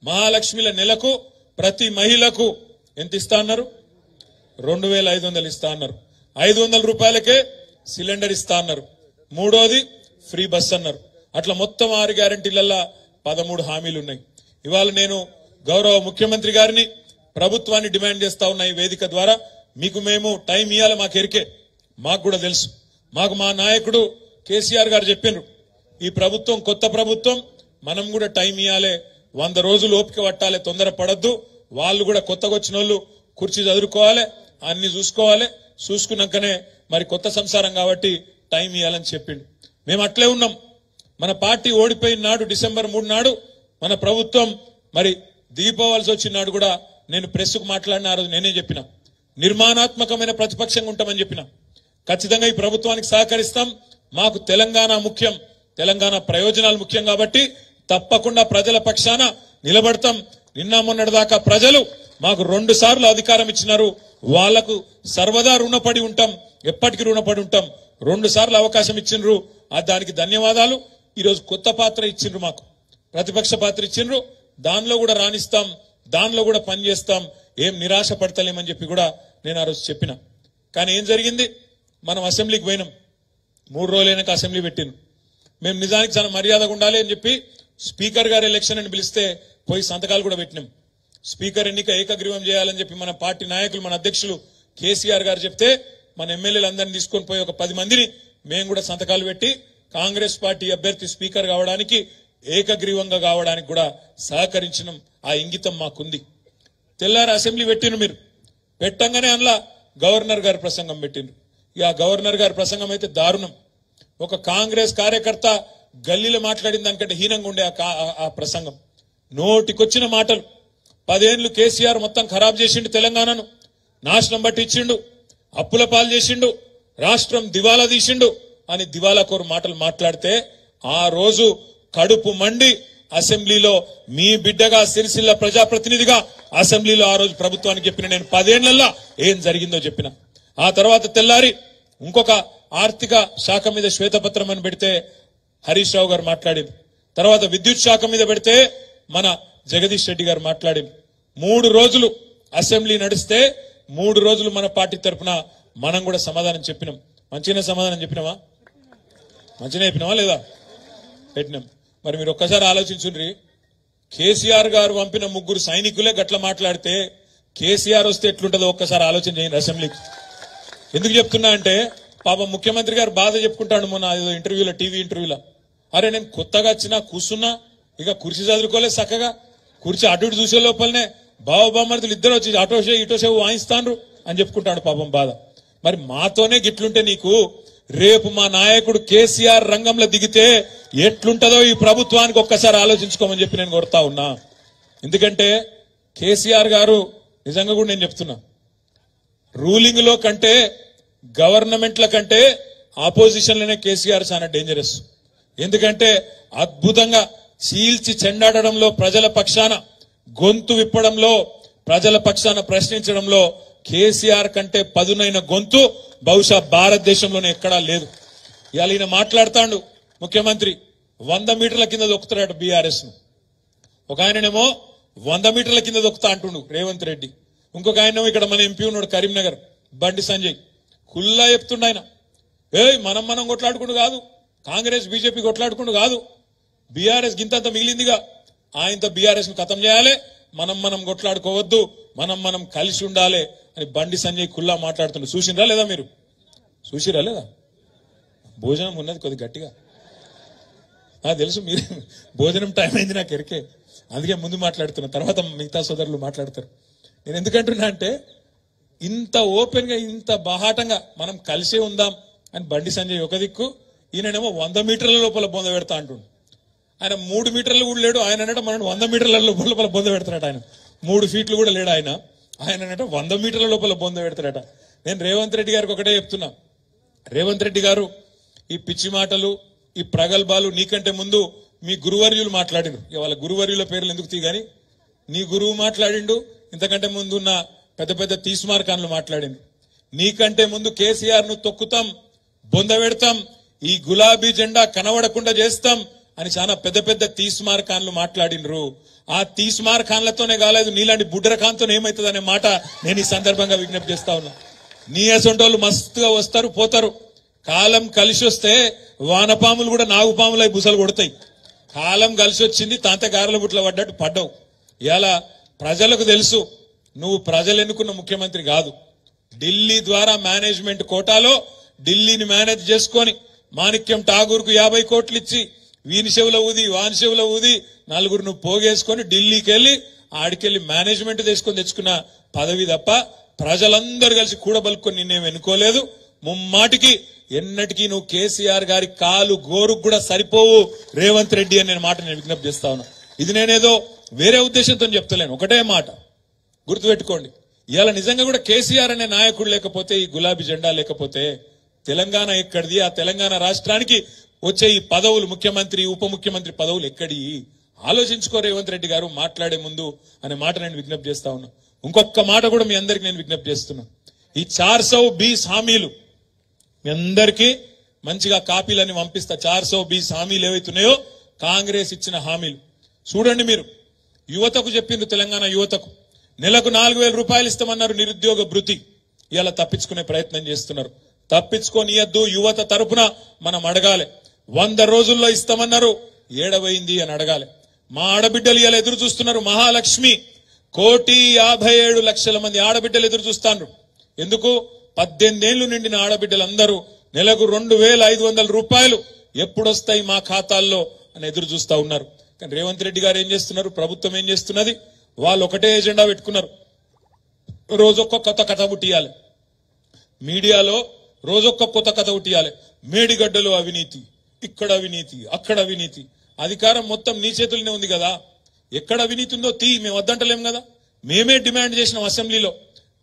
మహాలక్ష్మిల నెలకు ప్రతి మహిళకు ఎంత ఇస్తా అన్నారు? 2,500 ఇస్తా అన్నారు. 500 రూపాయలకే సిలిండర్ ఇస్తా అన్నారు. మూడోది ఫ్రీ బస్ అన్నారు. అట్లా మొత్తం 6 గ్యారంటీలల్లా 13 హామీలు ఉన్నాయి. ఇవాళ నేను గౌరవ ముఖ్యమంత్రి గారిని, ప్రభుత్వాన్ని డిమాండ్ చేస్తా ఉన్నా ఈ వేదిక ద్వారా, మీకు మేము టైం ఇవ్వాలి, మాకు ఎరికే, మాకు కూడా తెలుసు. మాకు మా నాయకుడు కేసీఆర్ గారు చెప్పినారు, ఈ ప్రభుత్వం కొత్త ప్రభుత్వం, మనం కూడా టైం ఇవ్వాలి, 100 రోజులు ఓపిక పట్టాలి, తొందర పడద్దు. వాళ్ళు కూడా కొత్తగా వచ్చిన వాళ్ళు కుర్చీ చదువుకోవాలి, అన్ని చూసుకోవాలి, చూసుకున్నాకనే మరి కొత్త సంసారం కాబట్టి టైం ఇవ్వాలని చెప్పిండు. మేము అట్లే ఉన్నాం. మన పార్టీ ఓడిపోయిన నాడు డిసెంబర్ 3 నాడు మన ప్రభుత్వం మరి దిగిపోవాల్సి వచ్చిన నాడు కూడా నేను ప్రెస్కు మాట్లాడిన ఆ రోజు నేనే చెప్పిన, నిర్మాణాత్మకమైన ప్రతిపక్షంగా ఉంటామని చెప్పిన. ఖచ్చితంగా ఈ ప్రభుత్వానికి సహకరిస్తాం, మాకు తెలంగాణ ముఖ్యం, తెలంగాణ ప్రయోజనాలు ముఖ్యం కాబట్టి తప్పకుండా ప్రజల పక్షాన నిలబడతాం. నిన్న మొన్నటిదాకా ప్రజలు మాకు 2 సార్లు అధికారం ఇచ్చినారు, వాళ్లకు సర్వదా రుణపడి ఉంటాం, ఎప్పటికీ రుణపడి ఉంటాం. 2 సార్లు అవకాశం ఇచ్చిండ్రు, దానికి ధన్యవాదాలు. ఈరోజు కొత్త పాత్ర ఇచ్చిండ్రు, మాకు ప్రతిపక్ష పాత్ర ఇచ్చిండ్రు, దానిలో కూడా రాణిస్తాం, దానిలో కూడా పనిచేస్తాం, ఏం నిరాశ పడతలేమని చెప్పి కూడా నేను ఆ రోజు చెప్పిన. కానీ ఏం జరిగింది, మనం అసెంబ్లీకి పోయినాం, 3 రోజులైనాక అసెంబ్లీ పెట్టిను. మేము నిజానికి చాలా మర్యాదగా ఉండాలి అని చెప్పి స్పీకర్ గారు ఎలక్షన్ అని పిలిస్తే పోయి సంతకాలు కూడా పెట్టినాం. స్పీకర్ ఎన్నిక ఏకగ్రీవం చేయాలని చెప్పి మన పార్టీ నాయకులు, మన అధ్యక్షులు కేసీఆర్ గారు చెప్తే మన ఎమ్మెల్యేలందరినీ తీసుకొని పోయి ఒక 10 మందిని మేము కూడా సంతకాలు పెట్టి కాంగ్రెస్ పార్టీ అభ్యర్థి స్పీకర్ కావడానికి, ఏకగ్రీవంగా కావడానికి కూడా సహకరించడం. ఆ ఇంగితం మాకుంది. తెల్లారి అసెంబ్లీ పెట్టిను, మీరు పెట్టంగానే అందులో గవర్నర్ గారి ప్రసంగం పెట్టిండ్రు. ఇక గవర్నర్ గారి ప్రసంగం అయితే దారుణం. ఒక కాంగ్రెస్ కార్యకర్త గల్లీలో మాట్లాడిన దానికంటే హీనంగా ఉండే ఆ ప్రసంగం. నోటికొచ్చిన మాటలు. 10 ఏళ్లు కేసీఆర్ మొత్తం ఖరాబ్ చేసిండు, తెలంగాణను నాశనం పట్టించిండు, అప్పుల పాలు చేసిండు, రాష్ట్రం దివాలా తీసిండు అని దివాలా కోరు మాటలు మాట్లాడితే ఆ రోజు కడుపు మండి అసెంబ్లీలో మీ బిడ్డగా సిరిసిల్ల ప్రజాప్రతినిధిగా అసెంబ్లీలో ఆ రోజు ప్రభుత్వానికి చెప్పిన, నేను 10 ఏళ్లలో ఏం జరిగిందో చెప్పిన. ఆ తర్వాత తెల్లారి ఇంకొక ఆర్థిక శాఖ మీద శ్వేతపత్రం అని పెడితే హరీష్ రావు గారు మాట్లాడింది. తర్వాత విద్యుత్ శాఖ మీద పెడితే మన జగదీష్ రెడ్డి గారు మాట్లాడింది. 3 రోజులు అసెంబ్లీ నడిస్తే 3 రోజులు మన పార్టీ తరఫున మనం కూడా సమాధానం చెప్పినాం. మంచిగానే సమాధానం చెప్పినామా? మంచిగానే చెప్పినామా లేదా? పెట్టినాం. మరి మీరు ఒక్కసారి ఆలోచించుండ్రి, కేసీఆర్ గారు పంపిన 3 సైనికులే గట్ల మాట్లాడితే కేసీఆర్ వస్తే ఎట్లుంటుందో ఒక్కసారి ఆలోచన చేయండి అసెంబ్లీకి. ఎందుకు చెప్తున్నా అంటే, పాపం ముఖ్యమంత్రి గారు బాధ చెప్పుకుంటాడు మొన్న ఏదో ఇంటర్వ్యూలో, టీవీ ఇంటర్వ్యూలో. అరే నేను కొత్తగా వచ్చినా కూర్చున్నా, ఇక కుర్చీ చదువుకోలేదు చక్కగా, కుర్చీ అటు ఇటు చూసే లోపలనే బావబామర్దులు ఇద్దరు వచ్చి అటోషే ఇటోషే వాయిస్తాండ్రు అని చెప్పుకుంటాడు పాపం బాధ. మరి మాతోనే గిట్లుంటే నీకు రేపు మా నాయకుడు కేసీఆర్ రంగంలో దిగితే ఎట్లుంటదో ఈ ప్రభుత్వానికి ఒక్కసారి ఆలోచించుకోమని చెప్పి నేను కోరుతా ఉన్నా. ఎందుకంటే కేసీఆర్ గారు నిజంగా కూడా నేను చెప్తున్నా, రూలింగ్ లో కంటే గవర్నమెంట్ల కంటే ఆపోజిషన్ లోనే కేసీఆర్ చాలా డేంజరస్. ఎందుకంటే అద్భుతంగా చీల్చి చెండాడడంలో, ప్రజల పక్షాన గొంతు విప్పడంలో, ప్రజల పక్షాన ప్రశ్నించడంలో కేసీఆర్ కంటే పదునైన గొంతు బహుశా భారతదేశంలోనే ఎక్కడా లేదు. ఇవాళ ఈయన మాట్లాడుతాడు ముఖ్యమంత్రి, 100 మీటర్ల కింద దొక్కుతాడు బీఆర్ఎస్ ను. ఒక ఆయననేమో 100 మీటర్ల కింద దొక్కుతా అంటుండు రేవంత్ రెడ్డి. ఇంకొక ఆయనేమో ఇక్కడ మన ఎంపీ ఉన్నాడు కరీంనగర్, బండి సంజయ్, కుల్లా చెప్తుండ ఆయన, మనం కొట్లాడుకుంటూ కాదు, కాంగ్రెస్ బీజేపీ కొట్లాడుకుంటూ కాదు, బీఆర్ఎస్ గింతంత మిగిలిందిగా, ఆయనతో బీఆర్ఎస్ ను ఖతం చేయాలి, మనం కొట్లాడుకోవద్దు, మనం కలిసి ఉండాలి అని బండి సంజయ్ కుల్లా మాట్లాడుతుండ్రు. చూసిండ్రా లేదా? మీరు చూసిరా లేదా? భోజనం ఉన్నది కొద్ది గట్టిగా నాకు తెలుసు, మీరు భోజనం టైం అయింది నాకు ఎరికే, అందుకే ముందు మాట్లాడుతున్నా, తర్వాత మిగతా సోదరులు మాట్లాడతారు. నేను ఎందుకంటున్నా అంటే, ఇంత ఓపెన్ గా ఇంత బాహాటంగా మనం కలిసే ఉందాం అని బండి సంజయ్ ఒక దిక్కు, ఈయననేమో 100 మీటర్ల లోపల బొంద పెడతా అంటుండు. ఆయన 3 మీటర్లు కూడా లేడు, ఆయన అంటే మనం 100 మీటర్ల లోపల బొంద పెడతాడట. ఆయన 3 ఫీట్లు కూడా లేడు ఆయన అంటే 100 మీటర్ల లోపల బొంద పెడతాడట. నేను రేవంత్ రెడ్డి గారికి ఒకటే చెప్తున్నా, రేవంత్ రెడ్డి గారు ఈ పిచ్చి మాటలు, ఈ ప్రగల్భాలు నీకంటే ముందు మీ గురువర్యులు మాట్లాడిండు. వాళ్ళ గురువర్యుల పేర్లు ఎందుకు తీగాని, నీ గురువు మాట్లాడిండు, ఇంతకంటే ముందు ఉన్న పెద్ద పెద్ద తీస్మార్కాన్లు మాట్లాడిండు. నీకంటే ముందు కేసీఆర్ ను తొక్కుతాం, బొంద పెడతాం, ఈ గులాబీ జెండా కనబడకుండా చేస్తాం అని చాలా పెద్ద పెద్ద తీస్మార్కాన్లు మాట్లాడినరు. ఆ తీస్మార్కాన్లతోనే కాలేదు, నీలాంటి బుడ్డరకాంతో ఏమవుతుంది అనే మాట నేను ఈ సందర్భంగా విజ్ఞప్తి చేస్తా ఉన్నా. నీ అసొంటోళ్ళు మస్తుగా వస్తారు పోతారు, కాలం కలిసి వస్తే వానపాములు కూడా నాగుపాములై బుసలు కొడతాయి. కాలం కలిసి వచ్చింది, తాంతగారల బుట్ల పడ్డట్టు పడ్డావు. ఇలా ప్రజలకు తెలుసు నువ్వు ప్రజలు ఎన్నుకున్న ముఖ్యమంత్రి కాదు. ఢిల్లీ ద్వారా మేనేజ్మెంట్ కోటాలో ఢిల్లీని మేనేజ్ చేసుకొని మాణిక్యం ఠాగూర్ కు 50 కోట్లు ఇచ్చి వీని చెవుల ఊది వాని చెవుల ఊది నలుగురు నువ్వు పోగేసుకొని ఢిల్లీకి వెళ్లి ఆడికెళ్లి మేనేజ్మెంట్ తీసుకొని తెచ్చుకున్న పదవి తప్ప ప్రజలందరూ కలిసి కూడబలుకొని నిన్నేం ఎన్నుకోలేదు. ముమ్మాటికి ఎన్నటికీ నువ్వు కేసీఆర్ గారి కాలు గోరుకు కూడా సరిపోవు రేవంత్ రెడ్డి అని నేను మాట నేను విజ్ఞప్తి చేస్తా ఉన్నా. ఇది నేనేదో వేరే ఉద్దేశంతో చెప్తలేను, ఒకటే మాట గుర్తుపెట్టుకోండి. ఇవాళ నిజంగా కూడా కేసీఆర్ అనే నాయకుడు లేకపోతే, ఈ గులాబీ జెండా లేకపోతే తెలంగాణ ఎక్కడిది? ఆ తెలంగాణ రాష్ట్రానికి వచ్చే ఈ పదవులు, ముఖ్యమంత్రి ఉప ముఖ్యమంత్రి పదవులు ఎక్కడి? ఆలోచించుకో రేవంత్ రెడ్డి గారు మాట్లాడే ముందు అనే మాట నేను విజ్ఞప్తి చేస్తా ఉన్నా. ఇంకొక మాట కూడా మీ అందరికి నేను విజ్ఞప్తి చేస్తున్నా. ఈ 420 హామీలు మీ అందరికీ మంచిగా కాపీలన్నీ పంపిస్తా. 420 హామీలు ఏవైతున్నాయో కాంగ్రెస్ ఇచ్చిన హామీలు చూడండి. మీరు యువతకు చెప్పింది, తెలంగాణ యువతకు నెలకు 4,000 రూపాయలు ఇస్తామన్నారు నిరుద్యోగ భృతి. ఇలా తప్పించుకునే ప్రయత్నం చేస్తున్నారు. తప్పించుకోనియద్దు. యువత తరపున మనం అడగాలి. 100 రోజుల్లో ఇస్తామన్నారు, ఏడవైంది అని అడగాలి. మా ఆడబిడ్డలు ఇలా ఎదురు చూస్తున్నారు. మహాలక్ష్మి 1,57,00,000 మంది ఆడబిడ్డలు ఎదురు చూస్తాండ్రు. ఎందుకు? 18 ఏళ్లు నిండిన ఆడబిడ్డలందరూ నెలకు 2,500 రూపాయలు ఎప్పుడొస్తాయి మా ఖాతాల్లో అని ఎదురు చూస్తా ఉన్నారు. కానీ రేవంత్ రెడ్డి గారు ఏం చేస్తున్నారు? ప్రభుత్వం ఏం చేస్తున్నది? వాళ్ళు ఒకటే ఎజెండా పెట్టుకున్నారు. రోజొక్క కొత్త కథ పుట్టియాలి. మీడియాలో రోజొక్క కొత్త కథ పుట్టియాలి. మేడిగడ్డలో అవినీతి, ఇక్కడ అవినీతి, అక్కడ అవినీతి. అధికారం మొత్తం నీ చేతుల్లోనే ఉంది కదా. ఎక్కడ అవినీతి ఉందో మేము వద్దంటలేం కదా. మేమే డిమాండ్ చేసినాం అసెంబ్లీలో.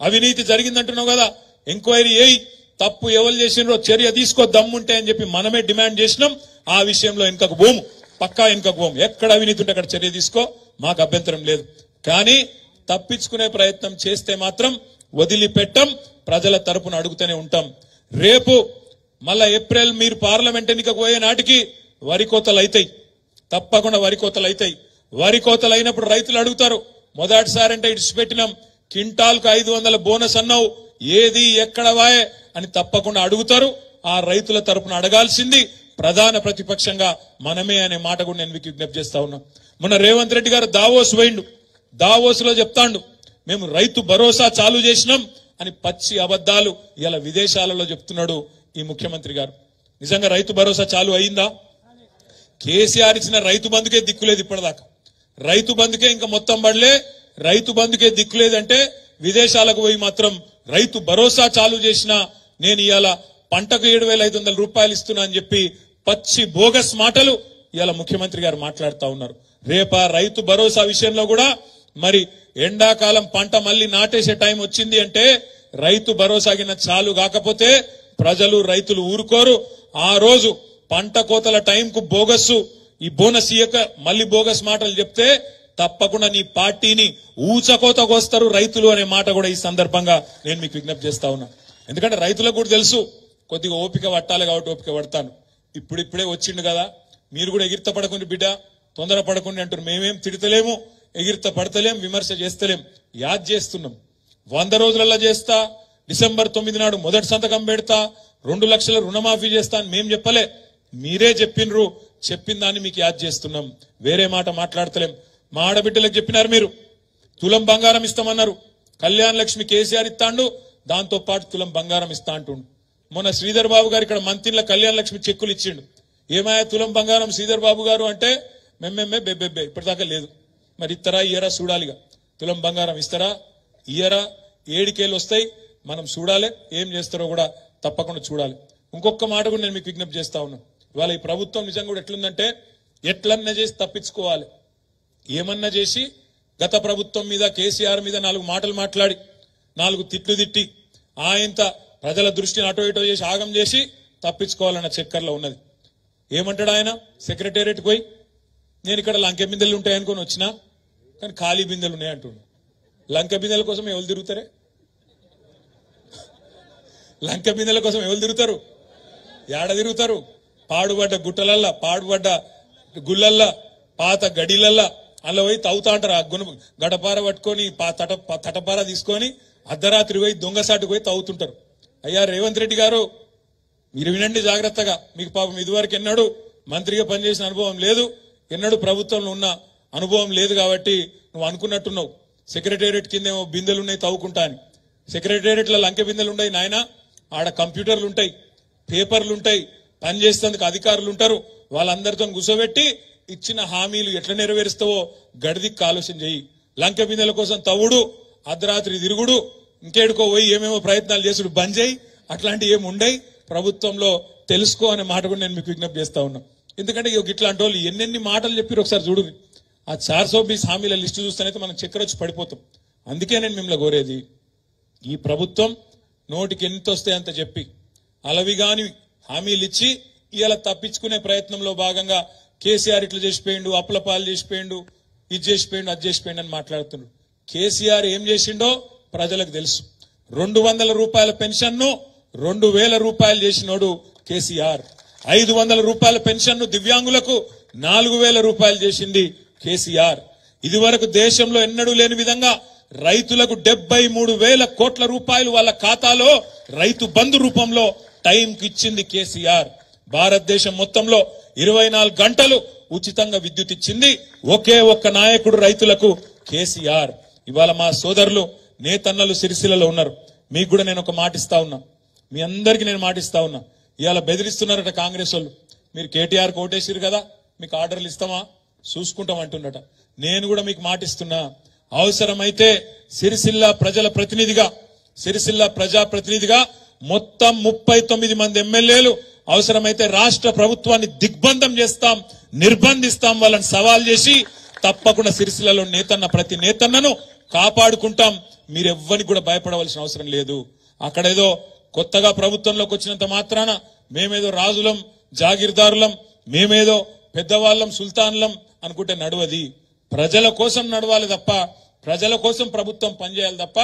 అవినీతి జరిగిందంటున్నావు కదా, ఎంక్వైరీ అయ్యి తప్పు ఎవరు చేసినారో చర్య తీసుకో దమ్ముంటే అని చెప్పి మనమే డిమాండ్ చేసినాం. ఆ విషయంలో వెనుకకు పోము, పక్కా వెనుకకు పోము. ఎక్కడ అవినీతి ఉంటే అక్కడ చర్య తీసుకో, మాకు అభ్యంతరం లేదు. కానీ తప్పించుకునే ప్రయత్నం చేస్తే మాత్రం వదిలిపెట్టం. ప్రజల తరపున అడుగుతూనే ఉంటాం. రేపు మళ్ళా ఏప్రిల్ మీరు పార్లమెంట్ ఎన్నికకు పోయే నాటికి వరి కోతలు అవుతాయి. తప్పకుండా వరి కోతలు అవుతాయి. వరి కోతలు అయినప్పుడు రైతులు అడుగుతారు, మొదటిసారి అంటే ఇడిచిపెట్టినాం, క్వింటాల్కు 500 బోనస్ అన్నావు, ఏది ఎక్కడ వాయే అని తప్పకుండా అడుగుతారు. ఆ రైతుల తరపున అడగాల్సింది ప్రధాన ప్రతిపక్షంగా మనమే అనే మాట కూడా నేను మీకు విజ్ఞప్తి చేస్తా ఉన్నా. మొన్న రేవంత్ రెడ్డి గారు దావోస్ పోయిండు. దావోస్ లో చెప్తాండు, మేము రైతు భరోసా చాలు చేసినాం అని పచ్చి అబద్దాలు ఇలా విదేశాలలో చెప్తున్నాడు ఈ ముఖ్యమంత్రి గారు. నిజంగా రైతు భరోసా చాలు అయిందా? కేసీఆర్ ఇచ్చిన రైతు బంధుకే దిక్కులేదు ఇప్పటిదాకా. రైతు బంధుకే ఇంకా మొత్తం పడలే. రైతు బంధుకే దిక్కులేదంటే విదేశాలకు పోయి మాత్రం రైతు భరోసా చాలు చేసినా నేను ఇవాళ పంటకు 7,500 రూపాయలు ఇస్తున్నా అని చెప్పి పచ్చి బోగస్ మాటలు ఇవాళ ముఖ్యమంత్రి గారు మాట్లాడుతా ఉన్నారు. రేపా రైతు భరోసా విషయంలో కూడా మరి ఎండాకాలం పంట మళ్ళీ నాటేసే టైం వచ్చింది అంటే రైతు భరోసా కింద చాలు కాకపోతే ప్రజలు రైతులు ఊరుకోరు. ఆ రోజు పంట కోతల టైంకు బోగస్సు ఈ బోనస్ ఇయ్యక మళ్ళీ బోగస్ మాటలు చెప్తే తప్పకుండా నీ పార్టీని ఊచకోతకు వస్తారు రైతులు అనే మాట కూడా ఈ సందర్భంగా నేను మీకు విజ్ఞప్తి చేస్తా ఉన్నా. ఎందుకంటే రైతులకు కూడా తెలుసు కొద్దిగా ఓపిక పట్టాలి కాబట్టి ఓపిక పడతాను. ఇప్పుడిప్పుడే వచ్చిండు కదా, మీరు కూడా ఎగిరిత పడకుండా బిడ్డ, తొందర పడకుండా అంటారు. మేమేం తిడతలేము, ఎగిరిత పడతలేం, విమర్శ చేస్తలేం, యాద్ చేస్తున్నాం. 100 రోజులలో చేస్తా, డిసెంబర్ 9 నాడు మొదటి సంతకం పెడతా, 2 లక్షల రుణమాఫీ చేస్తా అని మేం చెప్పలే, మీరే చెప్పినరు. చెప్పిన దాన్ని మీకు యాద్ చేస్తున్నాం, వేరే మాట మాట్లాడతలేం. మా ఆడబిడ్డలకు చెప్పినారు మీరు, తులం బంగారం ఇస్తామన్నారు. కళ్యాణ లక్ష్మి కేసీఆర్ ఇస్తాండు, దాంతో పాటు తులం బంగారం ఇస్తా అంటుండు. మొన్న శ్రీధర్ బాబు గారు ఇక్కడ మంత్రిలో కళ్యాణ లక్ష్మి చెక్కులు ఇచ్చిండు. ఏమాయా తులం బంగారం శ్రీధర్ బాబు గారు అంటే మెమ్మెమ్మే బెబ్బెబ్బే ఇప్పటిదాకా లేదు. మరి ఇస్తారా ఇయ్యరా చూడాలిగా. తులం బంగారం ఇస్తారా ఇయ్యరా, 7 కేలు వస్తాయి, మనం చూడాలి. ఏం చేస్తారో కూడా తప్పకుండా చూడాలి. ఇంకొక మాట కూడా నేను మీకు విజ్ఞప్తి చేస్తా ఉన్నాను. ఇవాళ ఈ ప్రభుత్వం నిజంగా కూడా ఎట్లుందంటే ఎట్లన్నా చేసి తప్పించుకోవాలి. ఏమన్నా చేసి గత ప్రభుత్వం మీద కేసీఆర్ మీద 4 మాటలు మాట్లాడి 4 తిట్లు తిట్టి ఆయంత ప్రజల దృష్టిని అటో ఇటో చేసి ఆగం చేసి తప్పించుకోవాలన్న చక్కర్లో ఉన్నది. ఏమంటాడు ఆయన? సెక్రటేరియట్కి పోయి నేను ఇక్కడ లంకె బిందెలు ఉంటాయనుకొని వచ్చినా కానీ ఖాళీ బిందెలు ఉన్నాయంటుండు. లంకె బిందెల కోసం ఎవరు తిరుగుతారే? లంకె బిందెల కోసం ఎవరు తిరుగుతారు? ఏడ తిరుగుతారు? పాడుబడ్డ గుట్టలల్లా, పాడుబడ్డ గుళ్ళల్లా, పాత గడిలల్లా అలా పోయి తవ్వుతా అంటారు. ఆ గడపార పట్టుకొని తటపార తీసుకొని అర్ధరాత్రి పోయి దొంగసాటుకు పోయి తవ్వుతుంటారు. అయ్యా రేవంత్ రెడ్డి గారు, మీరు వినండి జాగ్రత్తగా. మీకు పాపం ఇదివరకు ఎన్నడూ మంత్రిగా పనిచేసిన అనుభవం లేదు, ఎన్నడూ ప్రభుత్వంలో ఉన్న అనుభవం లేదు కాబట్టి నువ్వు అనుకున్నట్టున్నావు సెక్రటేరియట్ కిందేమో బిందెలు ఉన్నాయి తవ్వుకుంటా అని. సెక్రటేరియట్లో లంకె బిందెలు ఉంటాయి నాయన, ఆడ కంప్యూటర్లు ఉంటాయి, పేపర్లు ఉంటాయి, పనిచేసేందుకు అధికారులు ఉంటారు. వాళ్ళందరితో కూర్చోబెట్టి ఇచ్చిన హామీలు ఎట్లా నెరవేరుస్తావో గడిదిక్కు ఆలోచన చెయ్యి. లంకె బిందెల కోసం తవ్వుడు, అర్ధరాత్రి తిరుగుడు, ఇంకేడుకో పోయి ఏమేమో ప్రయత్నాలు చేసుడు బంద్ చేయి. అట్లాంటివి ఏమి ఉండయి ప్రభుత్వంలో, తెలుసుకో అనే మాట కూడా నేను మీకు విజ్ఞప్తి చేస్తా ఉన్నా. ఎందుకంటే ఇట్లాంటి వాళ్ళు ఎన్నెన్ని మాటలు చెప్పారు ఒకసారి చూడు. ఆ 420 హామీల లిస్టు చూస్తేనైతే మనం చక్కెర వచ్చి పడిపోతాం. అందుకే నేను మిమ్మల్ని కోరేది, ఈ ప్రభుత్వం నోటికి ఎంత వస్తే అంత చెప్పి అలవిగాని హామీలు ఇచ్చి ఇలా తప్పించుకునే ప్రయత్నంలో భాగంగా కేసీఆర్ ఇట్లా చేసిపోయిండు, అప్పుల పాలు చేసిపోయిండు, ఇది చేసిపోయిండు, అది చేసిపోయిండు అని మాట్లాడుతున్నాడు. కేసీఆర్ ఏం చేసిండో ప్రజలకు తెలుసు. 200 రూపాయల పెన్షన్ ను 2000 రూపాయలు చేసినోడు కేసీఆర్. 500 రూపాయల పెన్షన్ ను దివ్యాంగులకు 4000 రూపాయలు చేసింది కేసీఆర్. ఇదివరకు దేశంలో ఎన్నడూ లేని విధంగా రైతులకు 73,000 కోట్ల రూపాయలు వాళ్ళ ఖాతాలో రైతు బంధు రూపంలో టైంకి ఇచ్చింది కేసీఆర్. భారతదేశం మొత్తంలో 24 గంటలు ఉచితంగా విద్యుత్ ఇచ్చింది ఒకే ఒక్క నాయకుడు రైతులకు, కేసీఆర్. ఇవాళ మా సోదరులు నేతన్నలు సిరిసిల్లలో ఉన్నారు. మీకు కూడా నేను ఒక మాట ఇస్తా ఉన్నా, మీ అందరికీ నేను మాట ఇస్తా ఉన్నా. ఇవాళ బెదిరిస్తున్నారట కాంగ్రెస్ వాళ్ళు. మీరు కేటీఆర్ కోటేసిరు కదా, మీకు ఆర్డర్లు ఇస్తామా, చూసుకుంటాం అంటున్నట. నేను కూడా మీకు మాట ఇస్తున్నా, అవసరమైతే సిరిసిల్ల ప్రజల ప్రతినిధిగా, సిరిసిల్ల ప్రజాప్రతినిధిగా మొత్తం 39 మంది ఎమ్మెల్యేలు అవసరమైతే రాష్ట్ర ప్రభుత్వాన్ని దిగ్బంధం చేస్తాం, నిర్బంధిస్తాం, వాళ్ళని సవాల్ చేసి తప్పకుండా సిరిసిల్లలో నేతన్న ప్రతి నేతన్నను కాపాడుకుంటాం. మీరెవ్వరికి కూడా భయపడవలసిన అవసరం లేదు. అక్కడేదో కొత్తగా ప్రభుత్వంలోకి వచ్చినంత మాత్రాన మేమేదో రాజులం, జాగీర్దారులం, మేమేదో పెద్దవాళ్ళం, సుల్తాన్లం అనుకుంటే నడవది. ప్రజల కోసం నడవాలి తప్ప, ప్రజల కోసం ప్రభుత్వం పనిచేయాలి తప్ప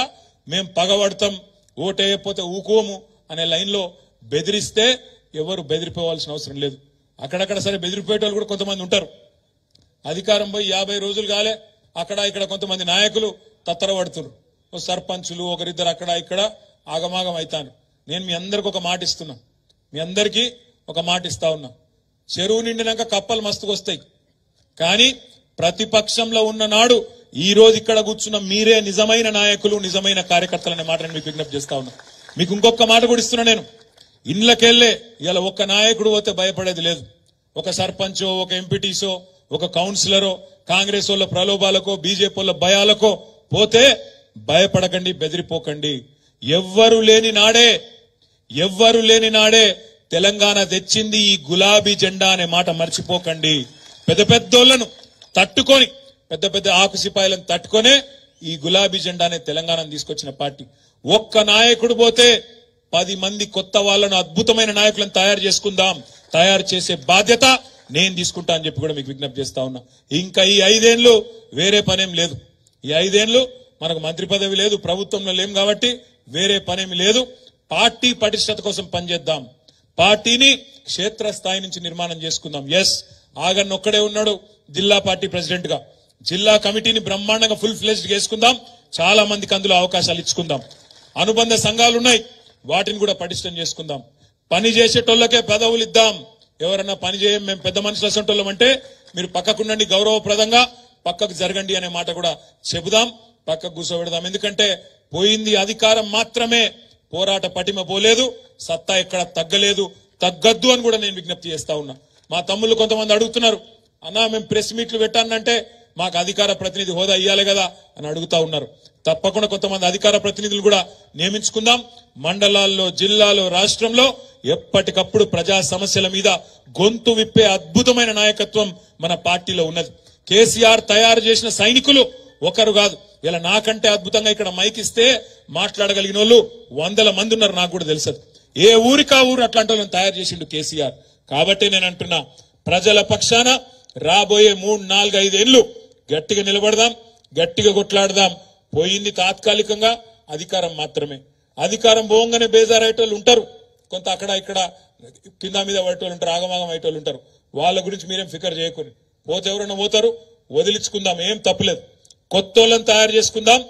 మేం పగబడతాం, ఓటేయకపోతే ఊకోము అనే లైన్లో బెదిరిస్తే ఎవరు బెదిరిపోవాల్సిన అవసరం లేదు. అక్కడక్కడ సరే బెదిరిపోయేటోళ్ళు కూడా కొంతమంది ఉంటారు. అధికారం పోయి 50 రోజులు కాలే, అక్కడ ఇక్కడ కొంతమంది నాయకులు తత్తరపడుతున్నారు. ఓ సర్పంచులు ఒకరిద్దరు అక్కడ ఇక్కడ ఆగమాగం అవుతాను. నేను మీ అందరికి ఒక మాట ఇస్తున్నా, మీ అందరికీ ఒక మాట ఇస్తా ఉన్నా. చెరువు నిండినాక కప్పలు మస్తుకొస్తాయి, కానీ ప్రతిపక్షంలో ఉన్న నాడు ఈ రోజు ఇక్కడ కూర్చున్న మీరే నిజమైన నాయకులు, నిజమైన కార్యకర్తలు అనే మాట మీకు విజ్ఞప్తి చేస్తా ఉన్నా. మీకు ఇంకొక మాట కూడా ఇస్తున్నా, నేను ఇండ్లకెళ్లే ఇలా ఒక్క నాయకుడు పోతే భయపడేది లేదు. ఒక సర్పంచో, ఒక ఎంపీటీసో, ఒక కౌన్సిలరో కాంగ్రెస్ వాళ్ళ ప్రలోభాలకో, బీజేపీ వాళ్ళ భయాలకో పోతే భయపడకండి, బెదిరిపోకండి. ఎవ్వరు లేని నాడే తెలంగాణ తెచ్చింది ఈ గులాబీ జెండా అనే మాట మర్చిపోకండి. పెద్ద పెద్దోళ్లను తట్టుకొని, పెద్ద పెద్ద ఆకు సిపాయిలను తట్టుకొనే ఈ గులాబీ జెండానే తెలంగాణను తీసుకొచ్చిన పార్టీ. ఒక్క నాయకుడు పోతే 10 మంది కొత్త వాళ్ళను, అద్భుతమైన నాయకులను తయారు చేసుకుందాం. తయారు చేసే బాధ్యత నేను తీసుకుంటా అని చెప్పి కూడా మీకు విజ్ఞప్తి చేస్తా ఉన్నా. ఇంకా ఈ 5 ఏళ్లు వేరే పనేం లేదు. ఈ 5 ఏళ్లు మనకు మంత్రి పదవి లేదు, ప్రభుత్వంలో లేం కాబట్టి వేరే పనేమి లేదు. పార్టీ పటిష్టత కోసం పనిచేద్దాం, పార్టీని క్షేత్రస్థాయి నుంచి నిర్మాణం చేసుకుందాం. ఎస్, ఆగన్ ఒక్కడే ఉన్నాడు జిల్లా పార్టీ ప్రెసిడెంట్ గా. జిల్లా కమిటీని బ్రహ్మాండంగా ఫుల్ ఫ్లెజ్డ్ చేసుకుందాం, చాలా మందికి అందులో అవకాశాలు ఇచ్చుకుందాం. అనుబంధ సంఘాలు ఉన్నాయి, వాటిని కూడా పటిష్టం చేసుకుందాం. పని చేసేటోళ్ళకే పదవులు ఇద్దాం. ఎవరన్నా పని చేయం, మేము పెద్ద మనుషులు అసంటోళ్ళం అంటే మీరు పక్కకుండండి, గౌరవప్రదంగా పక్కకు జరగండి అనే మాట కూడా చెబుదాం, పక్కకు కూర్చోబెడదాం. ఎందుకంటే పోయింది అధికారం మాత్రమే, పోరాట పటిమ పోలేదు, సత్తా ఎక్కడ తగ్గలేదు, తగ్గద్దు అని కూడా నేను విజ్ఞప్తి చేస్తా ఉన్నా. మా తమ్ముళ్ళు కొంతమంది అడుగుతున్నారు, అన్నా మేము ప్రెస్ మీట్లు పెట్టానంటే మాకు అధికార ప్రతినిధి హోదా ఇయ్యాలి కదా అని అడుగుతా ఉన్నారు. తప్పకుండా కొంతమంది అధికార ప్రతినిధులు కూడా నియమించుకుందాం. మండలాల్లో, జిల్లాలో, రాష్ట్రంలో ఎప్పటికప్పుడు ప్రజా సమస్యల మీద గొంతు విప్పే అద్భుతమైన నాయకత్వం మన పార్టీలో ఉన్నది. కేసీఆర్ తయారు చేసిన సైనికులు ఒకరు కాదు. ఇలా నాకంటే అద్భుతంగా ఇక్కడ మైక్ ఇస్తే మాట్లాడగలిగిన వాళ్ళు 100 మంది ఉన్నారు, నాకు కూడా తెలుసు. ఏ ఊరికా ఊరు అట్లాంటి వాళ్ళని తయారు చేసిండు కేసీఆర్. కాబట్టి నేను అంటున్నా, ప్రజల పక్షాన రాబోయే 3, 4, 5 ఏళ్లు గట్టిగా నిలబడదాం, గట్టిగా కొట్లాడదాం. పోయింది తాత్కాలికంగా అధికారం మాత్రమే. అధికారం పోగానే బేజారయ్యేటోళ్ళు ఉంటారు, కొంత అక్కడ ఇక్కడ కింద మీద పడేటోళ్ళు ఉంటారు, ఆగమాగం అయ్యేటోళ్ళు ఉంటారు. వాళ్ళ గురించి మీరేం ఫికర్ చేయకూడదు. పోతే ఎవరైనా పోతారు, వదిలించుకుందాం, ఏం తప్పులేదు. కొత్త వాళ్ళని తయారు చేసుకుందాం,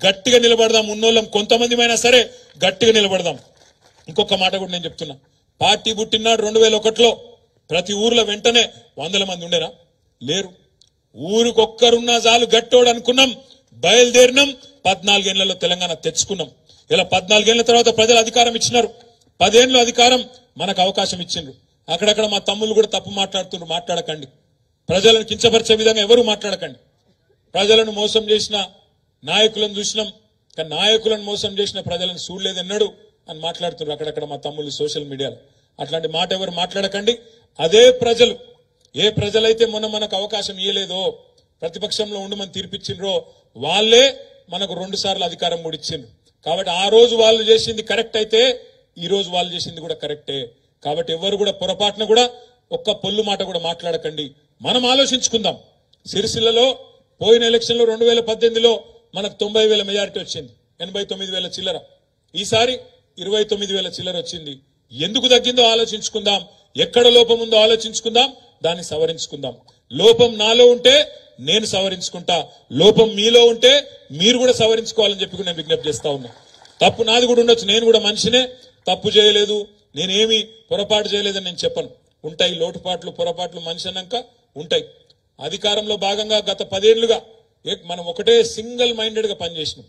గట్టిగా నిలబడదాం. ఉన్నోళ్ళం కొంతమంది అయినా సరే గట్టిగా నిలబడదాం. ఇంకొక మాట కూడా నేను చెప్తున్నా, పార్టీ పుట్టినాడు 2001లో ప్రతి ఊర్లో వెంటనే 100 మంది ఉండేనా? లేరు. ఊరికొక్కరున్నా చాలు గట్టోడు అనుకున్నాం, బయలుదేరినాం. 14 ఏళ్లలో తెలంగాణ తెచ్చుకున్నాం. ఇలా 14 ఏళ్ల తర్వాత ప్రజలు అధికారం ఇచ్చినారు. 10 ఏళ్ల అధికారం మనకు అవకాశం ఇచ్చిండ్రు. అక్కడక్కడ మా తమ్ముళ్ళు కూడా తప్పు మాట్లాడుతున్నారు, మాట్లాడకండి. ప్రజలను కించపరిచే విధంగా ఎవరు మాట్లాడకండి. ప్రజలను మోసం చేసిన నాయకులను చూసినాం, కానీ నాయకులను మోసం చేసిన ప్రజలను చూడలేదన్నాడు అని మాట్లాడుతున్నారు అక్కడక్కడ మా తమ్ముళ్ళు సోషల్ మీడియాలో. అట్లాంటి మాట ఎవరు మాట్లాడకండి. అదే ప్రజలు, ఏ ప్రజలైతే మొన్న మనకు అవకాశం ఇయ్యలేదో, ప్రతిపక్షంలో ఉండమని తీర్పిచ్చిండ్రో, వాళ్లే మనకు 2 సార్లు అధికారం కూడా ఇచ్చిండ్రు. కాబట్టి ఆ రోజు వాళ్ళు చేసింది కరెక్ట్ అయితే ఈ రోజు వాళ్ళు చేసింది కూడా కరెక్టే. కాబట్టి ఎవరు కూడా పొరపాటున కూడా ఒక్క పొల్లు మాట కూడా మాట్లాడకండి. మనం ఆలోచించుకుందాం. సిరిసిల్లలో పోయిన ఎలక్షన్ లో 2018లో మనకు 90,000 మెజారిటీ వచ్చింది, 89,000 చిల్లర. ఈసారి 29,000 చిల్లర వచ్చింది. ఎందుకు తగ్గిందో ఆలోచించుకుందాం, ఎక్కడ లోపం ఉందో ఆలోచించుకుందాం, దాన్ని సవరించుకుందాం. లోపం నాలో ఉంటే నేను సవరించుకుంటా, లోపం మీలో ఉంటే మీరు కూడా సవరించుకోవాలని చెప్పి నేను విజ్ఞప్తి చేస్తా ఉన్నా. తప్పు నాది కూడా ఉండొచ్చు, నేను కూడా మనిషినే, తప్పు చేయలేదు, నేనేమి పొరపాటు చేయలేదని నేను చెప్పను. ఉంటాయి లోటుపాట్లు, పొరపాట్లు, మనిషి అన్నాక ఉంటాయి. అధికారంలో భాగంగా గత 10 ఏళ్లుగా మనం ఒకటే సింగిల్ మైండెడ్ గా పనిచేసినాం,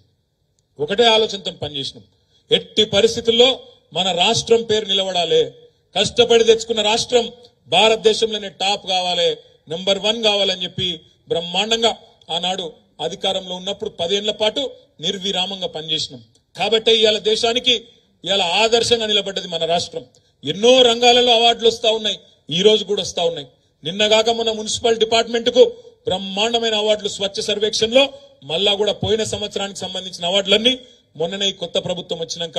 ఒకటే ఆలోచనతో పనిచేసినాం. ఎట్టి పరిస్థితుల్లో మన రాష్ట్రం పేరు నిలబడాలి, కష్టపడి తెచ్చుకున్న రాష్ట్రం భారతదేశంలోనే టాప్ కావాలి, నెంబర్ 1 కావాలని చెప్పి బ్రహ్మాండంగా ఆనాడు అధికారంలో ఉన్నప్పుడు 10 ఏళ్ల పాటు నిర్విరామంగా పనిచేసినాం. కాబట్టి ఇవాళ దేశానికి ఇవాళ ఆదర్శంగా నిలబడ్డది మన రాష్ట్రం. ఎన్నో రంగాలలో అవార్డులు వస్తా ఉన్నాయి, ఈ రోజు కూడా వస్తా ఉన్నాయి. నిన్నగాక మన మున్సిపల్ డిపార్ట్మెంట్ కు బ్రహ్మాండమైన అవార్డులు, స్వచ్ఛ సర్వేక్షణ్ లో మళ్ళా కూడా పోయిన సంవత్సరానికి సంబంధించిన అవార్డులన్నీ మొన్ననే ఈ కొత్త ప్రభుత్వం వచ్చినాక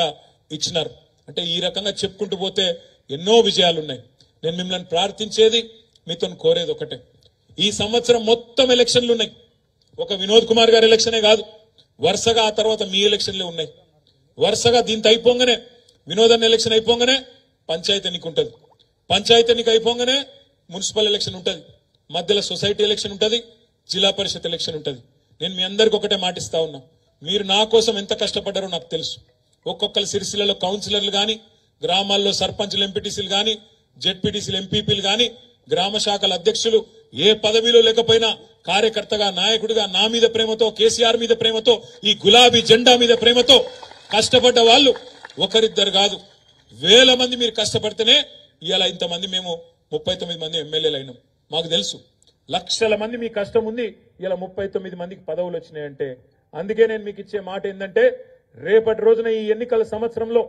ఇచ్చినారు. అంటే ఈ రకంగా చెప్పుకుంటూ పోతే ఎన్నో విజయాలున్నాయి. నేను మిమ్మల్ని ప్రార్థించేది, మీతో కోరేది ఒకటే, ఈ సంవత్సరం మొత్తం ఎలక్షన్లు ఉన్నాయి. ఒక వినోద్ కుమార్ గారి ఎలక్షనే కాదు, వరుసగా ఆ తర్వాత మీ ఎలక్షన్లే ఉన్నాయి. వరుసగా దీంతో అయిపోగానే, వినోదన్ ఎలక్షన్ అయిపోగానే పంచాయతీ ఎన్నిక ఉంటుంది, పంచాయతీ ఎన్నిక అయిపోగానే మున్సిపల్ ఎలక్షన్ ఉంటుంది, మధ్యలో సొసైటీ ఎలక్షన్ ఉంటుంది, జిల్లా పరిషత్ ఎలక్షన్ ఉంటుంది. నేను మీ అందరికి ఒకటే మాటిస్తా ఉన్నా, మీరు నా కోసం ఎంత కష్టపడ్డారో నాకు తెలుసు. ఒక్కొక్కరు సిరిసిల్లలో కౌన్సిలర్లు గాని, గ్రామాల్లో సర్పంచ్లు, ఎంపీటీసీలు గాని, జెడ్పీటీసీలు, ఎంపీపీలు గాని, గ్రామ శాఖల అధ్యక్షులు, ఏ పదవిలో లేకపోయినా కార్యకర్తగా, నాయకుడిగా నా మీద ప్రేమతో, కేసీఆర్ మీద ప్రేమతో, ఈ గులాబీ జెండా మీద ప్రేమతో కష్టపడ్డ వాళ్ళు ఒకరిద్దరు కాదు, వేల మంది మీరు కష్టపడితేనే ఇవాళ ఇంతమంది మేము 39 మంది ఎమ్మెల్యేలు అయినాం. మాకు తెలుసు లక్షల మంది మీ కష్టం ఉంది, ఇలా 39 మందికి పదవులు వచ్చినాయంటే. అందుకే నేను మీకు ఇచ్చే మాట ఏంటంటే, రేపటి రోజున ఈ ఎన్నికల సంవత్సరంలో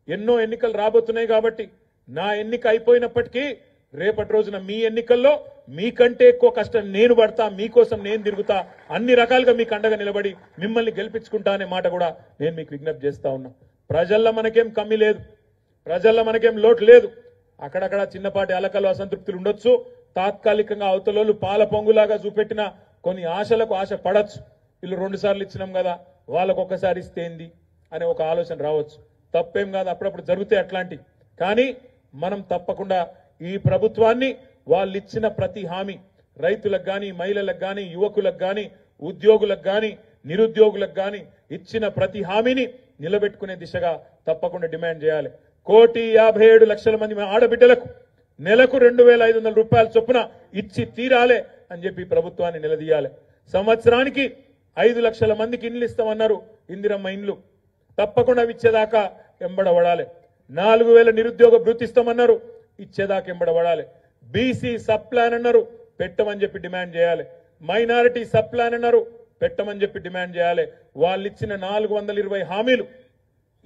ఎన్నో ఎన్నికలు రాబోతున్నాయి కాబట్టి, నా ఎన్నిక అయిపోయినప్పటికీ రేపటి రోజున మీ ఎన్నికల్లో మీకంటే ఎక్కువ కష్టం నేను పడతా, మీకోసం నేను తిరుగుతా, అన్ని రకాలుగా మీకు అండగా నిలబడి మిమ్మల్ని గెలిపించుకుంటా అనే మాట కూడా నేను మీకు విజ్ఞప్తి చేస్తా ఉన్నా. ప్రజల్లో మనకేం కమ్మి లేదు, ప్రజల్లో మనకేం లోటు లేదు. అక్కడక్కడ చిన్నపాటి అలకలు, అసంతృప్తులు ఉండొచ్చు. తాత్కాలికంగా అవతలోళ్ళు పాల పొంగులాగా చూపెట్టిన కొన్ని ఆశలకు ఆశ పడచ్చు. వీళ్ళు 2 సార్లు ఇచ్చినాం కదా, వాళ్ళకు ఒక్కసారి ఇస్తే ఏంది అనే ఒక ఆలోచన రావచ్చు. తప్పేం కాదు, అప్పుడప్పుడు జరుగుతాయి అట్లాంటి. కానీ మనం తప్పకుండా ఈ ప్రభుత్వాన్ని వాళ్ళు ఇచ్చిన ప్రతి హామీ, రైతులకు గాని, మహిళలకు గాని, యువకులకు గాని, ఉద్యోగులకు గాని, నిరుద్యోగులకు గాని ఇచ్చిన ప్రతి హామీని నిలబెట్టుకునే దిశగా తప్పకుండా డిమాండ్ చేయాలి. 1,57,00,000 మంది ఆడబిడ్డలకు నెలకు 2,500 రూపాయల చొప్పున ఇచ్చి తీరాలే అని చెప్పి ప్రభుత్వాన్ని నిలదీయాలి. సంవత్సరానికి 5 లక్షల మందికి ఇండ్లు ఇస్తామన్నారు, ఇందిరమ్మ ఇండ్లు తప్పకుండా ఇచ్చేదాకా ఎంబడబడాలి. 4,000 నిరుద్యోగ భృతి ఇస్తామన్నారు, ఇచ్చేదాకా ఎంబడబడాలి. బీసీ సబ్ ప్లాన్ అన్నారు, పెట్టమని చెప్పి డిమాండ్ చేయాలి. మైనారిటీ సబ్ ప్లాన్ అన్నారు, పెట్టమని చెప్పి డిమాండ్ చేయాలి. వాళ్ళు ఇచ్చిన 420 హామీలు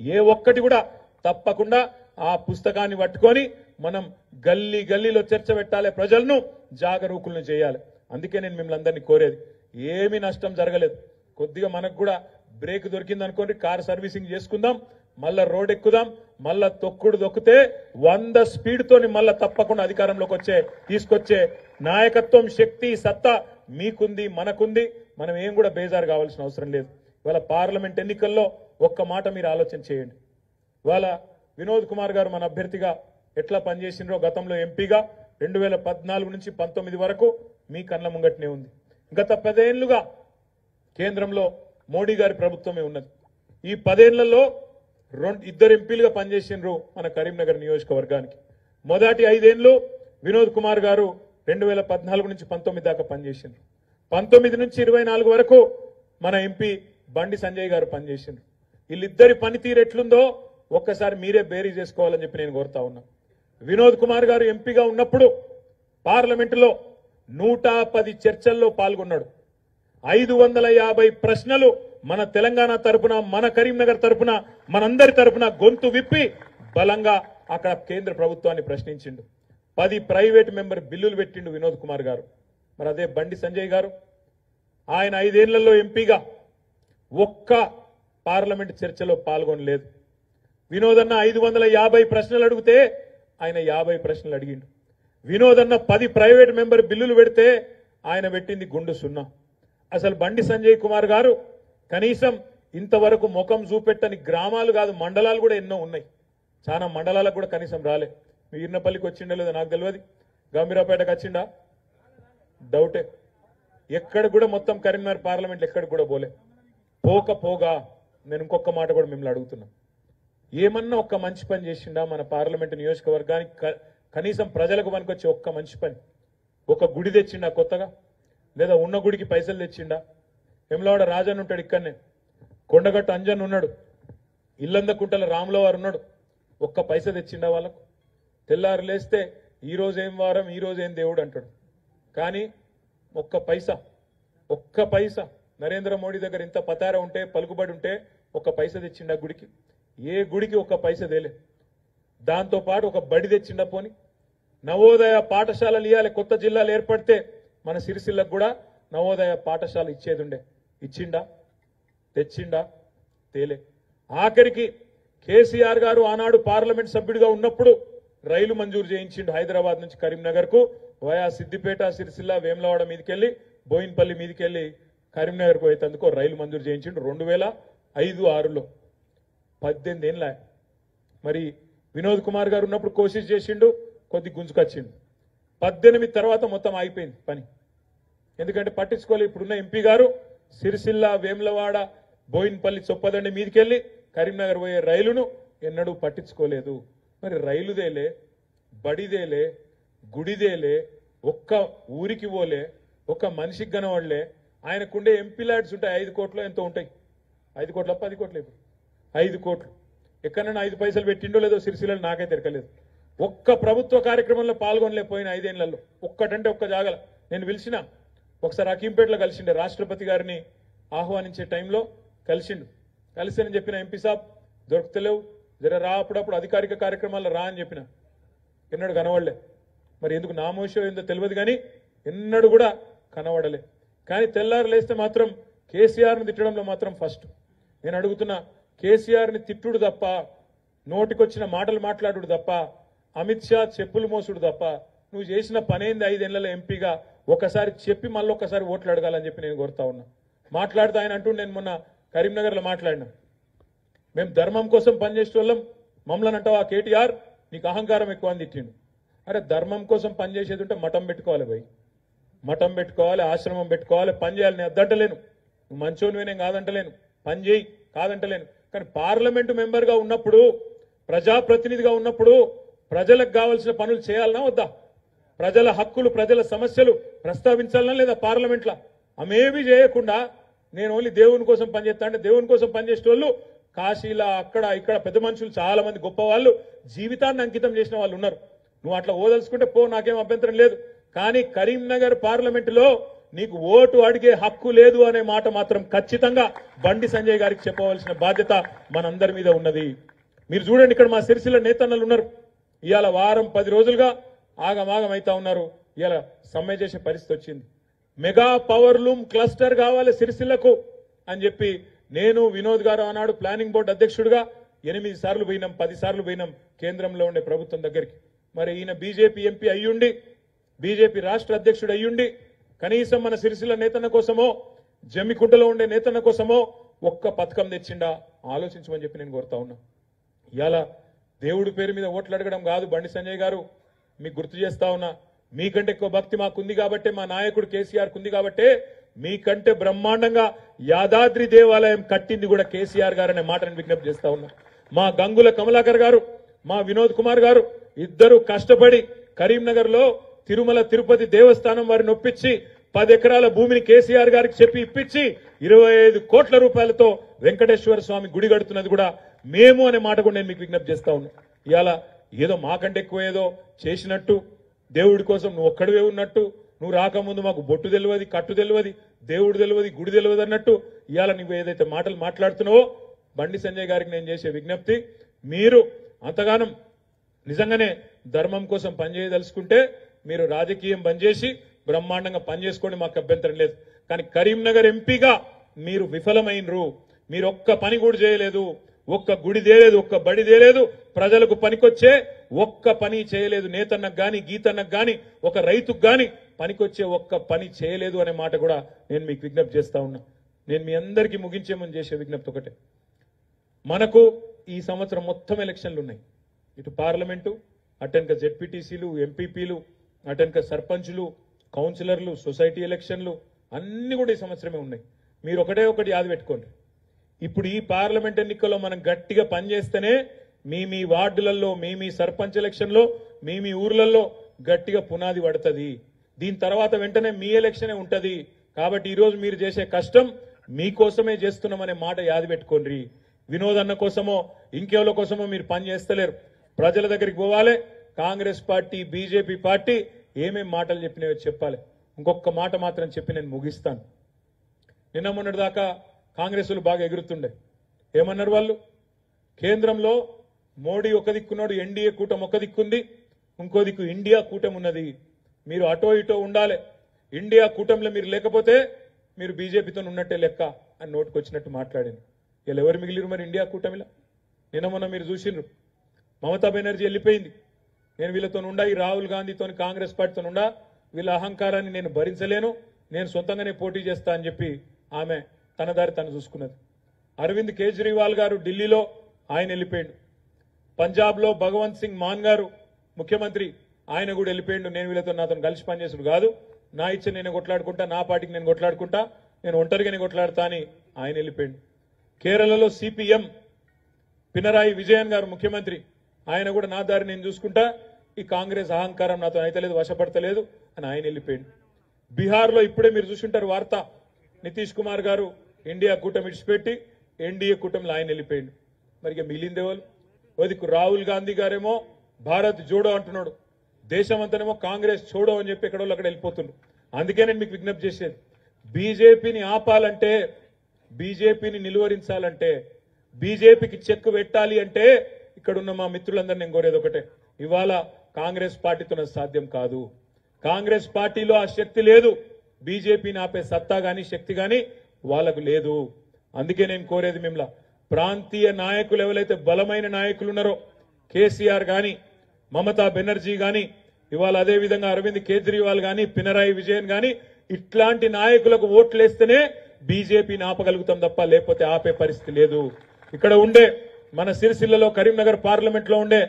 ఏ ఒక్కటి కూడా తప్పకుండా ఆ పుస్తకాన్ని పట్టుకొని మనం గల్లీ గల్లీలో చర్చ పెట్టాలి, ప్రజలను జాగరూకులను చేయాలి. అందుకే నేను మిమ్మల్ని అందరినీ కోరేది, ఏమీ నష్టం జరగలేదు. కొద్దిగా మనకు కూడా బ్రేక్ దొరికింది అనుకోండి, కార్ సర్వీసింగ్ చేసుకుందాం, మళ్ళా రోడ్ ఎక్కుదాం, మళ్ళా తొక్కుడు దొక్కితే 100 స్పీడ్ తోని మళ్ళా తప్పకుండా అధికారంలోకి తీసుకొచ్చే నాయకత్వం, శక్తి, సత్తా మీకుంది, మనకుంది. మనం ఏం కూడా బేజారు కావాల్సిన అవసరం లేదు. ఇవాళ పార్లమెంట్ ఎన్నికల్లో ఒక్క మాట మీరు ఆలోచన చేయండి. ఇవాళ వినోద్ కుమార్ గారు మన అభ్యర్థిగా ఎట్లా పనిచేసినరో, గతంలో ఎంపీగా 2014 నుంచి 19 వరకు మీ కళ్ళ ముంగట్నే ఉంది. గత 10 ఏళ్లుగా కేంద్రంలో మోడీ గారి ప్రభుత్వమే ఉన్నది. ఈ 10 ఏళ్లలో 2 ఎంపీలుగా పనిచేసినారు మన కరీంనగర్ నియోజకవర్గానికి. మొదటి 5 ఏళ్లు వినోద్ కుమార్ గారు 2014 నుంచి 19 దాకా పనిచేసినారు. 19 నుంచి 24 వరకు మన ఎంపీ బండి సంజయ్ గారు పనిచేసినారు. వీళ్ళిద్దరి పనితీరు ఎట్లుందో ఒక్కసారి మీరే బేరీ చేసుకోవాలని చెప్పి నేను కోరుతా ఉన్నా. వినోద్ కుమార్ గారు ఎంపీగా ఉన్నప్పుడు పార్లమెంటులో 110 చర్చల్లో పాల్గొన్నాడు. 550 ప్రశ్నలు మన తెలంగాణ తరపున, మన కరీంనగర్ తరపున, మనందరి తరపున గొంతు విప్పి బలంగా అక్కడ కేంద్ర ప్రభుత్వాన్ని ప్రశ్నించిండు. 10 ప్రైవేట్ మెంబర్ బిల్లులు పెట్టిండు వినోద్ కుమార్ గారు. మరి అదే బండి సంజయ్ గారు, ఆయన 5 ఏళ్లలో ఎంపీగా ఒక్క పార్లమెంట్ చర్చలో పాల్గొనలేదు. వినోదన్న 550 ప్రశ్నలు అడిగితే ఆయన 50 ప్రశ్నలు అడిగిండు. వినోదన్న 10 ప్రైవేట్ మెంబర్ బిల్లులు పెడితే ఆయన పెట్టింది గుండు 0. అసలు బండి సంజయ్ కుమార్ గారు కనీసం ఇంతవరకు ముఖం చూపెట్టని గ్రామాలు కాదు మండలాలు కూడా ఎన్నో ఉన్నాయి. చాలా మండలాలకు కూడా కనీసం రాలే. మీ ఈర్నపల్లికి వచ్చిండో లేదో నాకు తెలియదు, గంభీరాపేటకు వచ్చిండా డౌటే. ఎక్కడ కూడా మొత్తం కరీంనగర్ పార్లమెంట్ ఎక్కడ కూడా పోగా నేను ఇంకొక మాట కూడా మిమ్మల్ని అడుగుతున్నా, ఏమన్నా ఒక్క మంచి పని చేసిండా మన పార్లమెంట్ నియోజకవర్గానికి? కనీసం ప్రజలకు పనికొచ్చే ఒక్క మంచి పని, ఒక గుడి తెచ్చిండా కొత్తగా, లేదా ఉన్న గుడికి పైసలు తెచ్చిండా? వెమ్లవాడ రాజన్ ఉంటాడు, ఇక్కడనే కొండగట్టు అంజన్ ఉన్నాడు, ఇల్లందకుంటల రాముల వారు ఉన్నాడు, ఒక్క పైస తెచ్చిండా వాళ్ళకు? తెల్లారు లేస్తే ఈ రోజు ఏం వారం, ఈ రోజు ఏం దేవుడు అంటాడు. కానీ ఒక్క పైసా నరేంద్ర మోడీ దగ్గర ఇంత పతార ఉంటే, పలుకుబడి ఉంటే ఒక్క పైస తెచ్చిండా గుడికి? ఏ గుడికి ఒక్క పైస తేలే. దాంతో పాటు ఒక బడి తెచ్చిండా? పోని నవోదయ పాఠశాలలు ఇవ్వాలి. కొత్త జిల్లాలు ఏర్పడితే మన సిరిసిల్లకు కూడా నవోదయ పాఠశాల ఇచ్చేది ఉండే. ఇచ్చిండా? తెచ్చిండా? తేలే. ఆఖరికి కేసీఆర్ గారు ఆనాడు పార్లమెంట్ సభ్యుడిగా ఉన్నప్పుడు రైలు మంజూరు చేయించిండు. హైదరాబాద్ నుంచి కరీంనగర్ కు వయా సిద్దిపేట, సిరిసిల్ల, వేములవాడ మీదకెళ్లి, బోయిన్పల్లి మీదకెళ్లి కరీంనగర్ కు పోయేందుకు రైలు మంజూరు చేయించిండు 2005-06లో. 18 ఏళ్ళ. మరి వినోద్ కుమార్ గారు ఉన్నప్పుడు కోషిష్ చేసిండు, కొద్ది గుంజుకొచ్చిండు. 18 తర్వాత మొత్తం ఆగిపోయింది పని. ఎందుకంటే పట్టించుకోవాలి. ఇప్పుడున్న ఎంపీ గారు సిరిసిల్ల, వేములవాడ, బోయిన్పల్లి, చొప్పదండి మీదకెళ్లి కరీంనగర్ పోయే రైలును ఎన్నడూ పట్టించుకోలేదు. మరి రైలుదేలే, బడిదేలే, గుడిదేలే, ఒక్క ఊరికి పోలే, ఒక్క మనిషికి కనవాళ్లే. ఆయనకుండే ఎంపీ ల్యాడ్స్ ఉంటాయి 5 కోట్లు ఎంతో ఉంటాయి. 5 కోట్ల 10 కోట్లు ఇప్పుడు 5 కోట్లు. ఎక్కడైనా 5 పైసలు పెట్టిండో లేదో సిరిసిల్లలో నాకైతే ఎరకలేదు. ఒక్క ప్రభుత్వ కార్యక్రమంలో పాల్గొనలేకపోయిన 5 ఏళ్లలో ఒక్కటంటే ఒక్క జాగల. నేను పిలిచిన ఒకసారి అకీంపేటలో కలిసిండే, రాష్ట్రపతి గారిని ఆహ్వానించే టైంలో కలిసిండు. కలిసి చెప్పిన, ఎంపీ సాబ్ దొరుకుతలేవు, జర రా, అప్పుడప్పుడు అధికారిక కార్యక్రమాల్లో రా అని చెప్పిన. ఎన్నడూ కనవడలే. మరి ఎందుకు నామోషో ఏందో తెలియదు, కానీ ఎన్నడూ కూడా కనబడలే. కానీ తెల్లారు లేస్తే మాత్రం కేసీఆర్ని తిట్టడంలో మాత్రం ఫస్ట్. నేను అడుగుతున్నా, కేసీఆర్ని తిట్టుడు తప్ప, నోటికొచ్చిన మాటలు మాట్లాడుడు తప్ప, అమిత్ షా చెప్పులు మోసుడు తప్ప నువ్వు చేసిన పనేంది 5 ఏళ్లలో ఎంపీగా? ఒకసారి చెప్పి మళ్ళీ ఒకసారి ఓట్లు అడగాలని చెప్పి నేను కోరుతా ఉన్నా. మాట్లాడుతూ ఆయన అంటూ, నేను మొన్న కరీంనగర్లో మాట్లాడినా, మేము ధర్మం కోసం పనిచేసే వాళ్ళం, మమ్మల్ని అంటావా కేటీఆర్, నీకు అహంకారం ఎక్కువ అని తిట్టిండు. అరే ధర్మం కోసం పనిచేసేది ఉంటే మఠం పెట్టుకోవాలి భయ్, మఠం పెట్టుకోవాలి, ఆశ్రమం పెట్టుకోవాలి, పని చేయాలి. నేను అద్దంటలేను, నువ్వు మంచోనివే, నేను కాదంటలేను, పని చేయి కాదంటలేను. కానీ పార్లమెంటు మెంబర్గా ఉన్నప్పుడు, ప్రజాప్రతినిధిగా ఉన్నప్పుడు ప్రజలకు కావాల్సిన పనులు చేయాలన్నా వద్దా? ప్రజల హక్కులు, ప్రజల సమస్యలు ప్రస్తావించాలన్నా లేదా పార్లమెంట్లో? అమేమీ చేయకుండా నేను ఓన్లీ దేవుని కోసం పనిచేస్తా అంటే, దేవుని కోసం పనిచేసే వాళ్ళు కాశీలా అక్కడ ఇక్కడ పెద్ద మనుషులు చాలా మంది గొప్ప వాళ్ళు జీవితాన్ని అంకితం చేసిన వాళ్ళు ఉన్నారు. నువ్వు అట్లా ఓదలుచుకుంటే పో, నాకేం అభ్యంతరం లేదు. కానీ కరీంనగర్ పార్లమెంటులో నీకు ఓటు అడిగే హక్కు లేదు అనే మాట మాత్రం ఖచ్చితంగా బండి సంజయ్ గారికి చెప్పవలసిన బాధ్యత మనందరి మీద ఉన్నది. మీరు చూడండి, ఇక్కడ మా సిరిసిల్ల నేతన్నలు ఉన్నారు. ఇవాళ వారం 10 రోజులుగా ఆగమాగం అవుతా ఉన్నారు. ఇవాళ సమ్మె చేసే పరిస్థితి వచ్చింది. మెగా పవర్ లూమ్ క్లస్టర్ కావాలి సిరిసిల్లకు అని చెప్పి నేను, వినోద్ గారు ఆనాడు ప్లానింగ్ బోర్డు అధ్యక్షుడిగా 8 సార్లు పోయినాం, 10 సార్లు పోయినాం కేంద్రంలో ఉండే ప్రభుత్వం దగ్గరికి. మరి ఈయన బీజేపీ ఎంపీ అయ్యుండి, బీజేపీ రాష్ట్ర అధ్యక్షుడు అయ్యుండి, కనీసం మన సిరిసిల్ల నేతన్న కోసమో, జమ్మికుంటలో ఉండే నేతన్న కోసమో ఒక్క పథకం తెచ్చిండా? ఆలోచించమని చెప్పి నేను కోరుతా ఉన్నా. ఇవాళ దేవుడి పేరు మీద ఓట్లు అడగడం కాదు బండి సంజయ్ గారు, మీకు గుర్తు చేస్తా ఉన్నా. మీకంటే ఎక్కువ భక్తి మాకుంది కాబట్టే, మా నాయకుడు కేసీఆర్ కుంది కాబట్టే మీకంటే బ్రహ్మాండంగా యాదాద్రి దేవాలయం కట్టింది కూడా కేసీఆర్ గారు అనే మాటను విజ్ఞప్తి చేస్తా ఉన్నా. మా గంగుల కమలాకర్ గారు, మా వినోద్ కుమార్ గారు ఇద్దరు కష్టపడి కరీంనగర్ లో తిరుమల తిరుపతి దేవస్థానం వారిని ఒప్పించి 10 ఎకరాల భూమిని కేసీఆర్ గారికి చెప్పి ఇప్పించి 25 కోట్ల రూపాయలతో వెంకటేశ్వర స్వామి గుడి కడుతున్నది కూడా మేము అనే మాట కూడా నేను మీకు విజ్ఞప్తి చేస్తా ఉన్నా. ఇవాళ ఏదో మాకంటే ఎక్కువ ఏదో చేసినట్టు, దేవుడి కోసం నువ్వు ఒక్కడివే ఉన్నట్టు, నువ్వు రాకముందు మాకు బొట్టు తెలియదు, కట్టు తెలియదు, దేవుడు తెలియదు, గుడి తెలియదు అన్నట్టు ఇవాళ నువ్వు ఏదైతే మాటలు మాట్లాడుతున్నావో, బండి సంజయ్ గారికి నేను చేసే విజ్ఞప్తి, మీరు అంతగానం నిజంగానే ధర్మం కోసం పనిచేయదలుచుకుంటే మీరు రాజకీయం బంద్ చేసి బ్రహ్మాండంగా పనిచేసుకోండి, మాకు అభ్యంతరం లేదు. కానీ కరీంనగర్ ఎంపీగా మీరు విఫలమైనరు. మీరు ఒక్క పని కూడా చేయలేదు, ఒక్క గుడి తేలేదు, ఒక్క బడి తేలేదు, ప్రజలకు పనికొచ్చే ఒక్క పని చేయలేదు. నేతన్నకు గాని, గీతన్నకు గాని, ఒక రైతుకు గాని పనికొచ్చే ఒక్క పని చేయలేదు అనే మాట కూడా నేను మీకు విజ్ఞప్తి చేస్తా ఉన్నా. నేను మీ అందరికీ ముగించే ముందు చేసే విజ్ఞప్తి ఒకటే, మనకు ఈ సంవత్సరం మొత్తం ఎలక్షన్లు ఉన్నాయి. ఇటు పార్లమెంటు, అటెన్క జెడ్పీటీసీలు, ఎంపీపీలు, అటెన్క సర్పంచులు, కౌన్సిలర్లు, సొసైటీ ఎలక్షన్లు అన్ని కూడా ఈ సంవత్సరమే ఉన్నాయి. మీరు ఒకటే ఒకటి యాద పెట్టుకోండి. ఇప్పుడు ఈ పార్లమెంట్ ఎన్నికల్లో మనం గట్టిగా పనిచేస్తేనే మీ వార్డులలో, మీ సర్పంచ్ ఎలక్షన్లో, మీ ఊర్లలో గట్టిగా పునాది పడుతుంది. దీని తర్వాత వెంటనే మీ ఎలక్షనే ఉంటది. కాబట్టి ఈరోజు మీరు చేసే కష్టం మీకోసమే చేస్తున్నామనే మాట యాద పెట్టుకోండి. వినోదన్న కోసమో ఇంకెవరి కోసమో మీరు పని చేస్తలేరు. ప్రజల దగ్గరికి పోవాలి. కాంగ్రెస్ పార్టీ, బీజేపీ పార్టీ ఏమేం మాటలు చెప్పినాయో చెప్పాలి. ఇంకొక మాట మాత్రం చెప్పి నేను ముగిస్తాను. నిన్న మొన్నటి దాకా కాంగ్రెస్లు బాగా ఎగురుతుండే. ఏమన్నారు వాళ్ళు? కేంద్రంలో మోడీ ఒక దిక్కున్నాడు, ఎన్డీఏ కూటమి ఒక దిక్కుంది, ఇంకో దిక్కు ఇండియా కూటమి ఉన్నది. మీరు అటో ఇటో ఉండాలి. ఇండియా కూటమిలో మీరు లేకపోతే మీరు బీజేపీతో ఉన్నట్టే లెక్క అని నోటుకొచ్చినట్టు మాట్లాడింది. వీళ్ళు ఎవరు మిగిలిరు మరి ఇండియా కూటమిలో? నిన్న మొన్న మీరు చూసిండ్రు, మమతా బెనర్జీ వెళ్ళిపోయింది. నేను వీళ్ళతో ఉండా, ఈ రాహుల్ గాంధీతో, కాంగ్రెస్ పార్టీతో ఉండా, వీళ్ళ అహంకారాన్ని నేను భరించలేను, నేను సొంతంగానే పోటీ చేస్తా అని చెప్పి ఆమె తన దారి తను చూసుకున్నది. అరవింద్ కేజ్రీవాల్ గారు ఢిల్లీలో ఆయన వెళ్ళిపోయాడు. పంజాబ్లో భగవంత్ సింగ్ మాన్ గారు ముఖ్యమంత్రి, ఆయన కూడా వెళ్ళిపోయాడు. నేను వీళ్ళతో నాతో కలిసి పనిచేసుడు కాదు, నా ఇచ్చ నేను కొట్లాడుకుంటా, నా పార్టీకి నేను కొట్లాడుకుంటా, నేను ఒంటరిగానే కొట్లాడతా అని ఆయన వెళ్ళిపోయాడు. కేరళలో సిపిఎం పినరాయి విజయన్ గారు ముఖ్యమంత్రి, ఆయన కూడా నా దారి నేను చూసుకుంటా, ఈ కాంగ్రెస్ అహంకారం నాతో అయితలేదు, వశపడతలేదు అని ఆయన వెళ్ళిపోయాడు. బీహార్లో ఇప్పుడే మీరు చూసుంటారు వార్త, నితీష్ కుమార్ గారు ఇండియా కూటమి విడిచిపెట్టి ఎన్డీఏ కూటమిలో ఆయన వెళ్ళిపోయాడు. మరి ఇక మిగిలిందేవాళ్ళు? ఓదికు రాహుల్ గాంధీ గారేమో భారత్ జోడో అంటున్నాడు, దేశమంతానేమో కాంగ్రెస్ చూడో అని చెప్పి ఎక్కడో అక్కడ వెళ్ళిపోతున్నాడు. అందుకే నేను మీకు విజ్ఞప్తి చేసేది, బీజేపీని ఆపాలంటే, బీజేపీని నిలువరించాలంటే, బీజేపీకి చెక్ పెట్టాలి అంటే ఇక్కడ ఉన్న మా మిత్రులందరూ నేను కోరేది ఒకటే, ఇవాళ కాంగ్రెస్ పార్టీతో సాధ్యం కాదు. కాంగ్రెస్ పార్టీలో ఆ శక్తి లేదు. బీజేపీని ఆపే సత్తా గాని శక్తి గాని వాళ్లకు లేదు. అందుకే నేను కోరేది మిమ్మల్ని, ప్రాంతీయ నాయకులు ఎవరైతే బలమైన నాయకులు ఉన్నారో, కేసీఆర్ గాని, మమతా బెనర్జీ గాని, ఇవాళ అదే విధంగా అరవింద్ కేజ్రీవాల్ గాని, పినరాయి విజయన్ గాని, ఇట్లాంటి నాయకులకు ఓట్లేస్తేనే బీజేపీని ఆపగలుగుతాం తప్ప లేకపోతే ఆపే పరిస్థితి లేదు. ఇక్కడ ఉండే మన సిరిసిల్లలో కరీంనగర్ పార్లమెంట్ లో ఉండే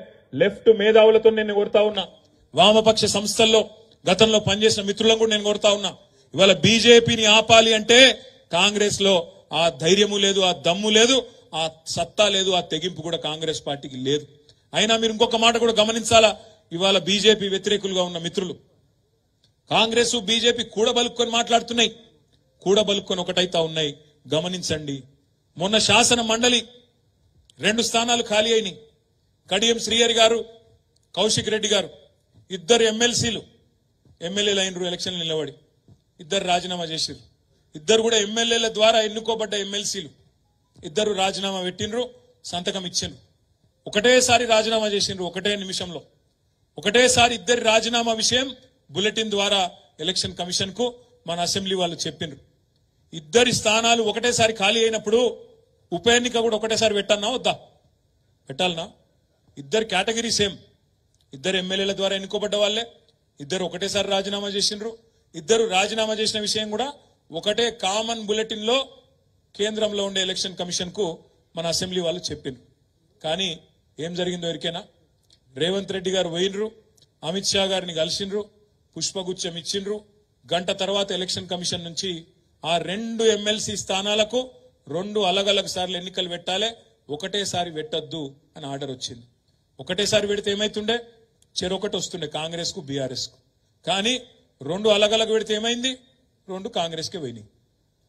లెఫ్ట్ మేధావులతో నేను కోరుతా ఉన్నా, వామపక్ష సంస్థల్లో గతంలో పనిచేసిన మిత్రులను కూడా నేను కోరుతా ఉన్నా, ఇవాళ బీజేపీని ఆపాలి అంటే కాంగ్రెస్ లో ఆ ధైర్యము లేదు, ఆ దమ్ము లేదు, ఆ సత్తా లేదు, ఆ తెగింపు కూడా కాంగ్రెస్ పార్టీకి లేదు. అయినా మీరు ఇంకొక మాట కూడా గమనించాలా, ఇవాళ బీజేపీ వ్యతిరేకులుగా ఉన్న మిత్రులు కాంగ్రెస్ బీజేపీ కూడబలుక్కొని మాట్లాడుతున్నాయి, కూడబలుక్కొని ఒకటైతా ఉన్నాయి. గమనించండి, మొన్న శాసన మండలి 2 స్థానాలు ఖాళీ అయినాయి. కడియం శ్రీహరి గారు, కౌశిక్ రెడ్డి గారు, ఇద్దరు ఎమ్మెల్సీలు ఎమ్మెల్యేలు అయినరు, ఎలక్షన్లు నిలబడి ఇద్దరు రాజీనామా చేసిరు. ఇద్దరు కూడా ఎమ్మెల్యేల ద్వారా ఎన్నుకోబడ్డ ఎమ్మెల్సీలు, ఇద్దరు రాజీనామా పెట్టినరు, సంతకం ఇచ్చిండ్రు. ఒకటేసారి రాజీనామా చేసిండ్రు, ఒకటే నిమిషంలో ఒకటేసారి ఇద్దరి రాజీనామా విషయం బులెటిన్ ద్వారా ఎలక్షన్ కమిషన్ కు మన అసెంబ్లీ వాళ్ళు చెప్పిండ్రు. ఇద్దరి స్థానాలు ఒకటేసారి ఖాళీ అయినప్పుడు ఉప ఎన్నిక కూడా ఒకటేసారి పెట్టన్నా వద్దా? పెట్టాలనా? ఇద్దరు కేటగిరీ సేమ్, ఇద్దరు ఎమ్మెల్యేల ద్వారా ఎన్నుకోబడ్డ వాళ్ళే, ఇద్దరు ఒకటేసారి రాజీనామా చేసిండ్రు. ఇద్దరు రాజీనామా చేసిన విషయం కూడా ఒకటే కామన్ బులెటిన్ లో కేంద్రంలో ఉండే ఎలక్షన్ కమిషన్ కు మన అసెంబ్లీ వాళ్ళు చెప్పిండ్రు. కానీ ఏం జరిగిందో ఎరికేనా? రేవంత్ రెడ్డి గారు పోయినరు, అమిత్ షా గారిని కలిసిండ్రు, పుష్పగుచ్చం ఇచ్చిండ్రు. గంట తర్వాత ఎలక్షన్ కమిషన్ నుంచి ఆ 2 ఎమ్మెల్సీ స్థానాలకు 2 అలగలగ సార్లు ఎన్నికలు పెట్టాలి, ఒకటేసారి పెట్టద్దు అని ఆర్డర్ వచ్చింది. ఒకటేసారి పెడితే ఏమైతుండే? చెరొకటి వస్తుండే కాంగ్రెస్ కు, బీఆర్ఎస్ కు. కానీ 2 అలగలగ పెడితే ఏమైంది? 2 కాంగ్రెస్ కే పోయినాయి.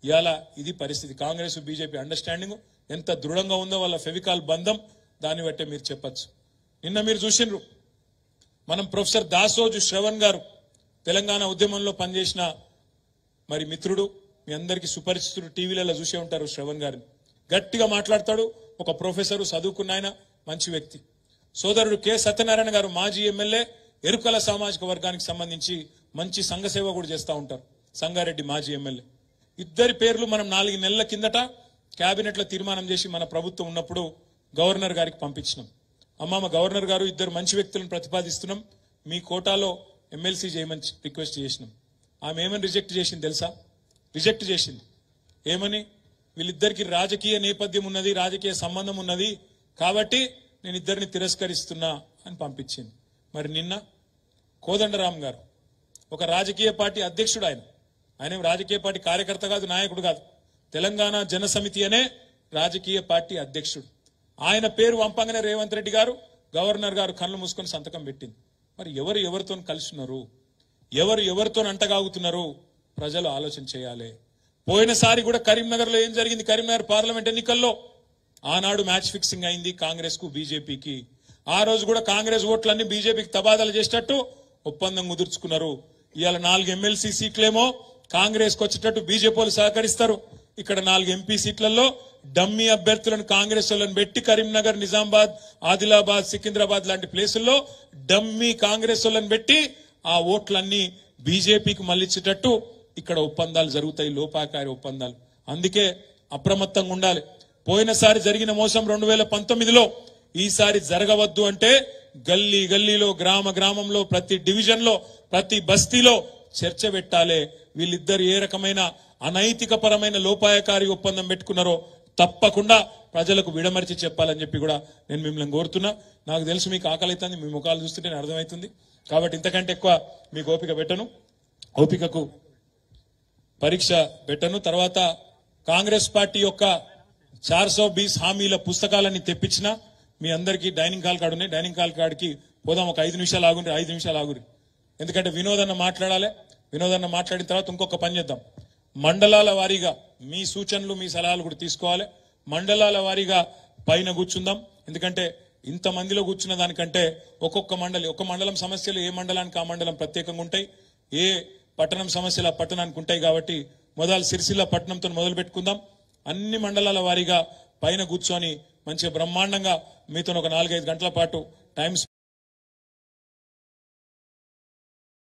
ఇవాళ ఇది పరిస్థితి. కాంగ్రెస్ బీజేపీ అండర్స్టాండింగ్ ఎంత దృఢంగా ఉందో వాళ్ళ ఫెవికాల్ బంధం, దాన్ని బట్టే మీరు చెప్పచ్చు. నిన్న మీరు చూసిండ్రు, మనం ప్రొఫెసర్ దాసోజు శ్రవణ్ గారు తెలంగాణ ఉద్యమంలో పనిచేసిన మరి మిత్రుడు, మీ అందరికీ సుపరిచితుడు, టీవీలలో చూసే ఉంటారు శ్రవణ్ గారిని. గట్టిగా మాట్లాడతాడు, ఒక ప్రొఫెసరు, చదువుకున్న ఆయన, మంచి వ్యక్తి. సోదరుడు కె సత్యనారాయణ గారు మాజీ ఎమ్మెల్యే, ఎరుకల సామాజిక వర్గానికి సంబంధించి మంచి సంఘ సేవ కూడా చేస్తూ ఉంటారు, సంగారెడ్డి మాజీ ఎమ్మెల్యే. ఇద్దరి పేర్లు మనం 4 నెలల కిందట కేబినెట్ లో తీర్మానం చేసి మన ప్రభుత్వం ఉన్నప్పుడు గవర్నర్ గారికి పంపించినాం. అమ్మ గవర్నర్ గారు, ఇద్దరు మంచి వ్యక్తులను ప్రతిపాదిస్తున్నాం, మీ కోటాలో ఎమ్మెల్సీ చేయమని రిక్వెస్ట్ చేసినాం. ఆమె ఏమని రిజెక్ట్ చేసింది తెలుసా? రిజెక్ట్ చేసింది. ఏమని వీళ్ళిద్దరికి రాజకీయ నేపథ్యం ఉన్నది, రాజకీయ సంబంధం ఉన్నది కాబట్టి నేను ఇద్దరిని తిరస్కరిస్తున్నా అని పంపించింది. మరి నిన్న కోదండరాం గారు ఒక రాజకీయ పార్టీ అధ్యక్షుడు, ఆయన రాజకీయ పార్టీ కార్యకర్త కాదు, నాయకుడు కాదు, తెలంగాణ జనసమితి అనే రాజకీయ పార్టీ అధ్యక్షుడు. ఆయన పేరు వంపంగానే రేవంత్ రెడ్డి గారు గవర్నర్ గారు కళ్ళు మూసుకొని సంతకం పెట్టింది. మరి ఎవరు ఎవరితో కలుస్తున్నారు, ఎవరు ఎవరితో అంటగాగుతున్నారు, ప్రజలు ఆలోచన చేయాలి. పోయినసారి కూడా కరీంనగర్ లో ఏం జరిగింది, కరీంనగర్ పార్లమెంట్ ఎన్నికల్లో ఆనాడు మ్యాచ్ ఫిక్సింగ్ అయింది కాంగ్రెస్ కు బీజేపీకి. ఆ రోజు కూడా కాంగ్రెస్ ఓట్లన్నీ బీజేపీకి తబాదాలు చేసేటట్టు ఒప్పందం కుదుర్చుకున్నారు. ఇవాళ 4 ఎమ్మెల్సీ సీట్లేమో కాంగ్రెస్ కు వచ్చేటట్టు బీజేపీ వాళ్ళు సహకరిస్తారు. ఇక్కడ 4 ఎంపీ సీట్లలో డమ్మీ అభ్యర్థులను కాంగ్రెస్ వాళ్ళని పెట్టి కరీంనగర్, నిజామాబాద్, ఆదిలాబాద్, సికింద్రాబాద్ లాంటి ప్లేసుల్లో డమ్మీ కాంగ్రెస్ వాళ్ళని పెట్టి ఆ ఓట్లన్నీ బీజేపీకి మళ్ళించేటట్టు ఇక్కడ ఒప్పందాలు జరుగుతాయి, లోపాకారి ఒప్పందాలు. అందుకే అప్రమత్తంగా ఉండాలి. పోయినసారి జరిగిన మోసం 2019లో ఈసారి జరగవద్దు అంటే గల్లీ గల్లీలో, గ్రామ గ్రామంలో, ప్రతి డివిజన్ లో, ప్రతి బస్తీలో చర్చ పెట్టాలి. వీళ్ళిద్దరు ఏ రకమైన అనైతిక పరమైన లోపాయకారి ఒప్పందం పెట్టుకున్నారో తప్పకుండా ప్రజలకు విడమర్చి చెప్పాలని చెప్పి కూడా నేను మిమ్మల్ని కోరుతున్నా. నాకు తెలుసు మీకు ఆకలి అవుతుంది, మీ ముఖాలు చూస్తుంటే నాకు అర్థమవుతుంది. కాబట్టి ఇంతకంటే ఎక్కువ మీకు ఓపిక పెట్టను, ఓపికకు పరీక్ష పెట్టను. తర్వాత కాంగ్రెస్ పార్టీ యొక్క 420 హామీల పుస్తకాలన్నీ తెప్పించిన మీ అందరికీ డైనింగ్ హాల్ కార్డు ఉన్నాయి. డైనింగ్ హాల్ కార్డుకి పోదాం. ఒక 5 నిమిషాలు ఆగుండ్రి, 5 నిమిషాలు ఆగురి. ఎందుకంటే వినోదన్న మాట్లాడాలి. వినోదన్న మాట్లాడిన తర్వాత ఇంకొక పని చేద్దాం. మండలాల వారీగా మీ సూచనలు, మీ సలహాలు కూడా తీసుకోవాలి. మండలాల వారీగా పైన కూర్చుందాం. ఎందుకంటే ఇంతమందిలో కూర్చున్న దానికంటే ఒక్కొక్క మండలం సమస్యలు ఏ మండలానికి ఆ మండలం ప్రత్యేకంగా ఉంటాయి, ఏ పట్టణం సమస్యలు ఆ పట్టణానికి ఉంటాయి. కాబట్టి మొదలు సిరిసిల్ల పట్టణంతో మొదలు పెట్టుకుందాం. అన్ని మండలాల వారీగా పైన కూర్చొని మంచిగా బ్రహ్మాండంగా మీతో ఒక 4-5 గంటల పాటు టైం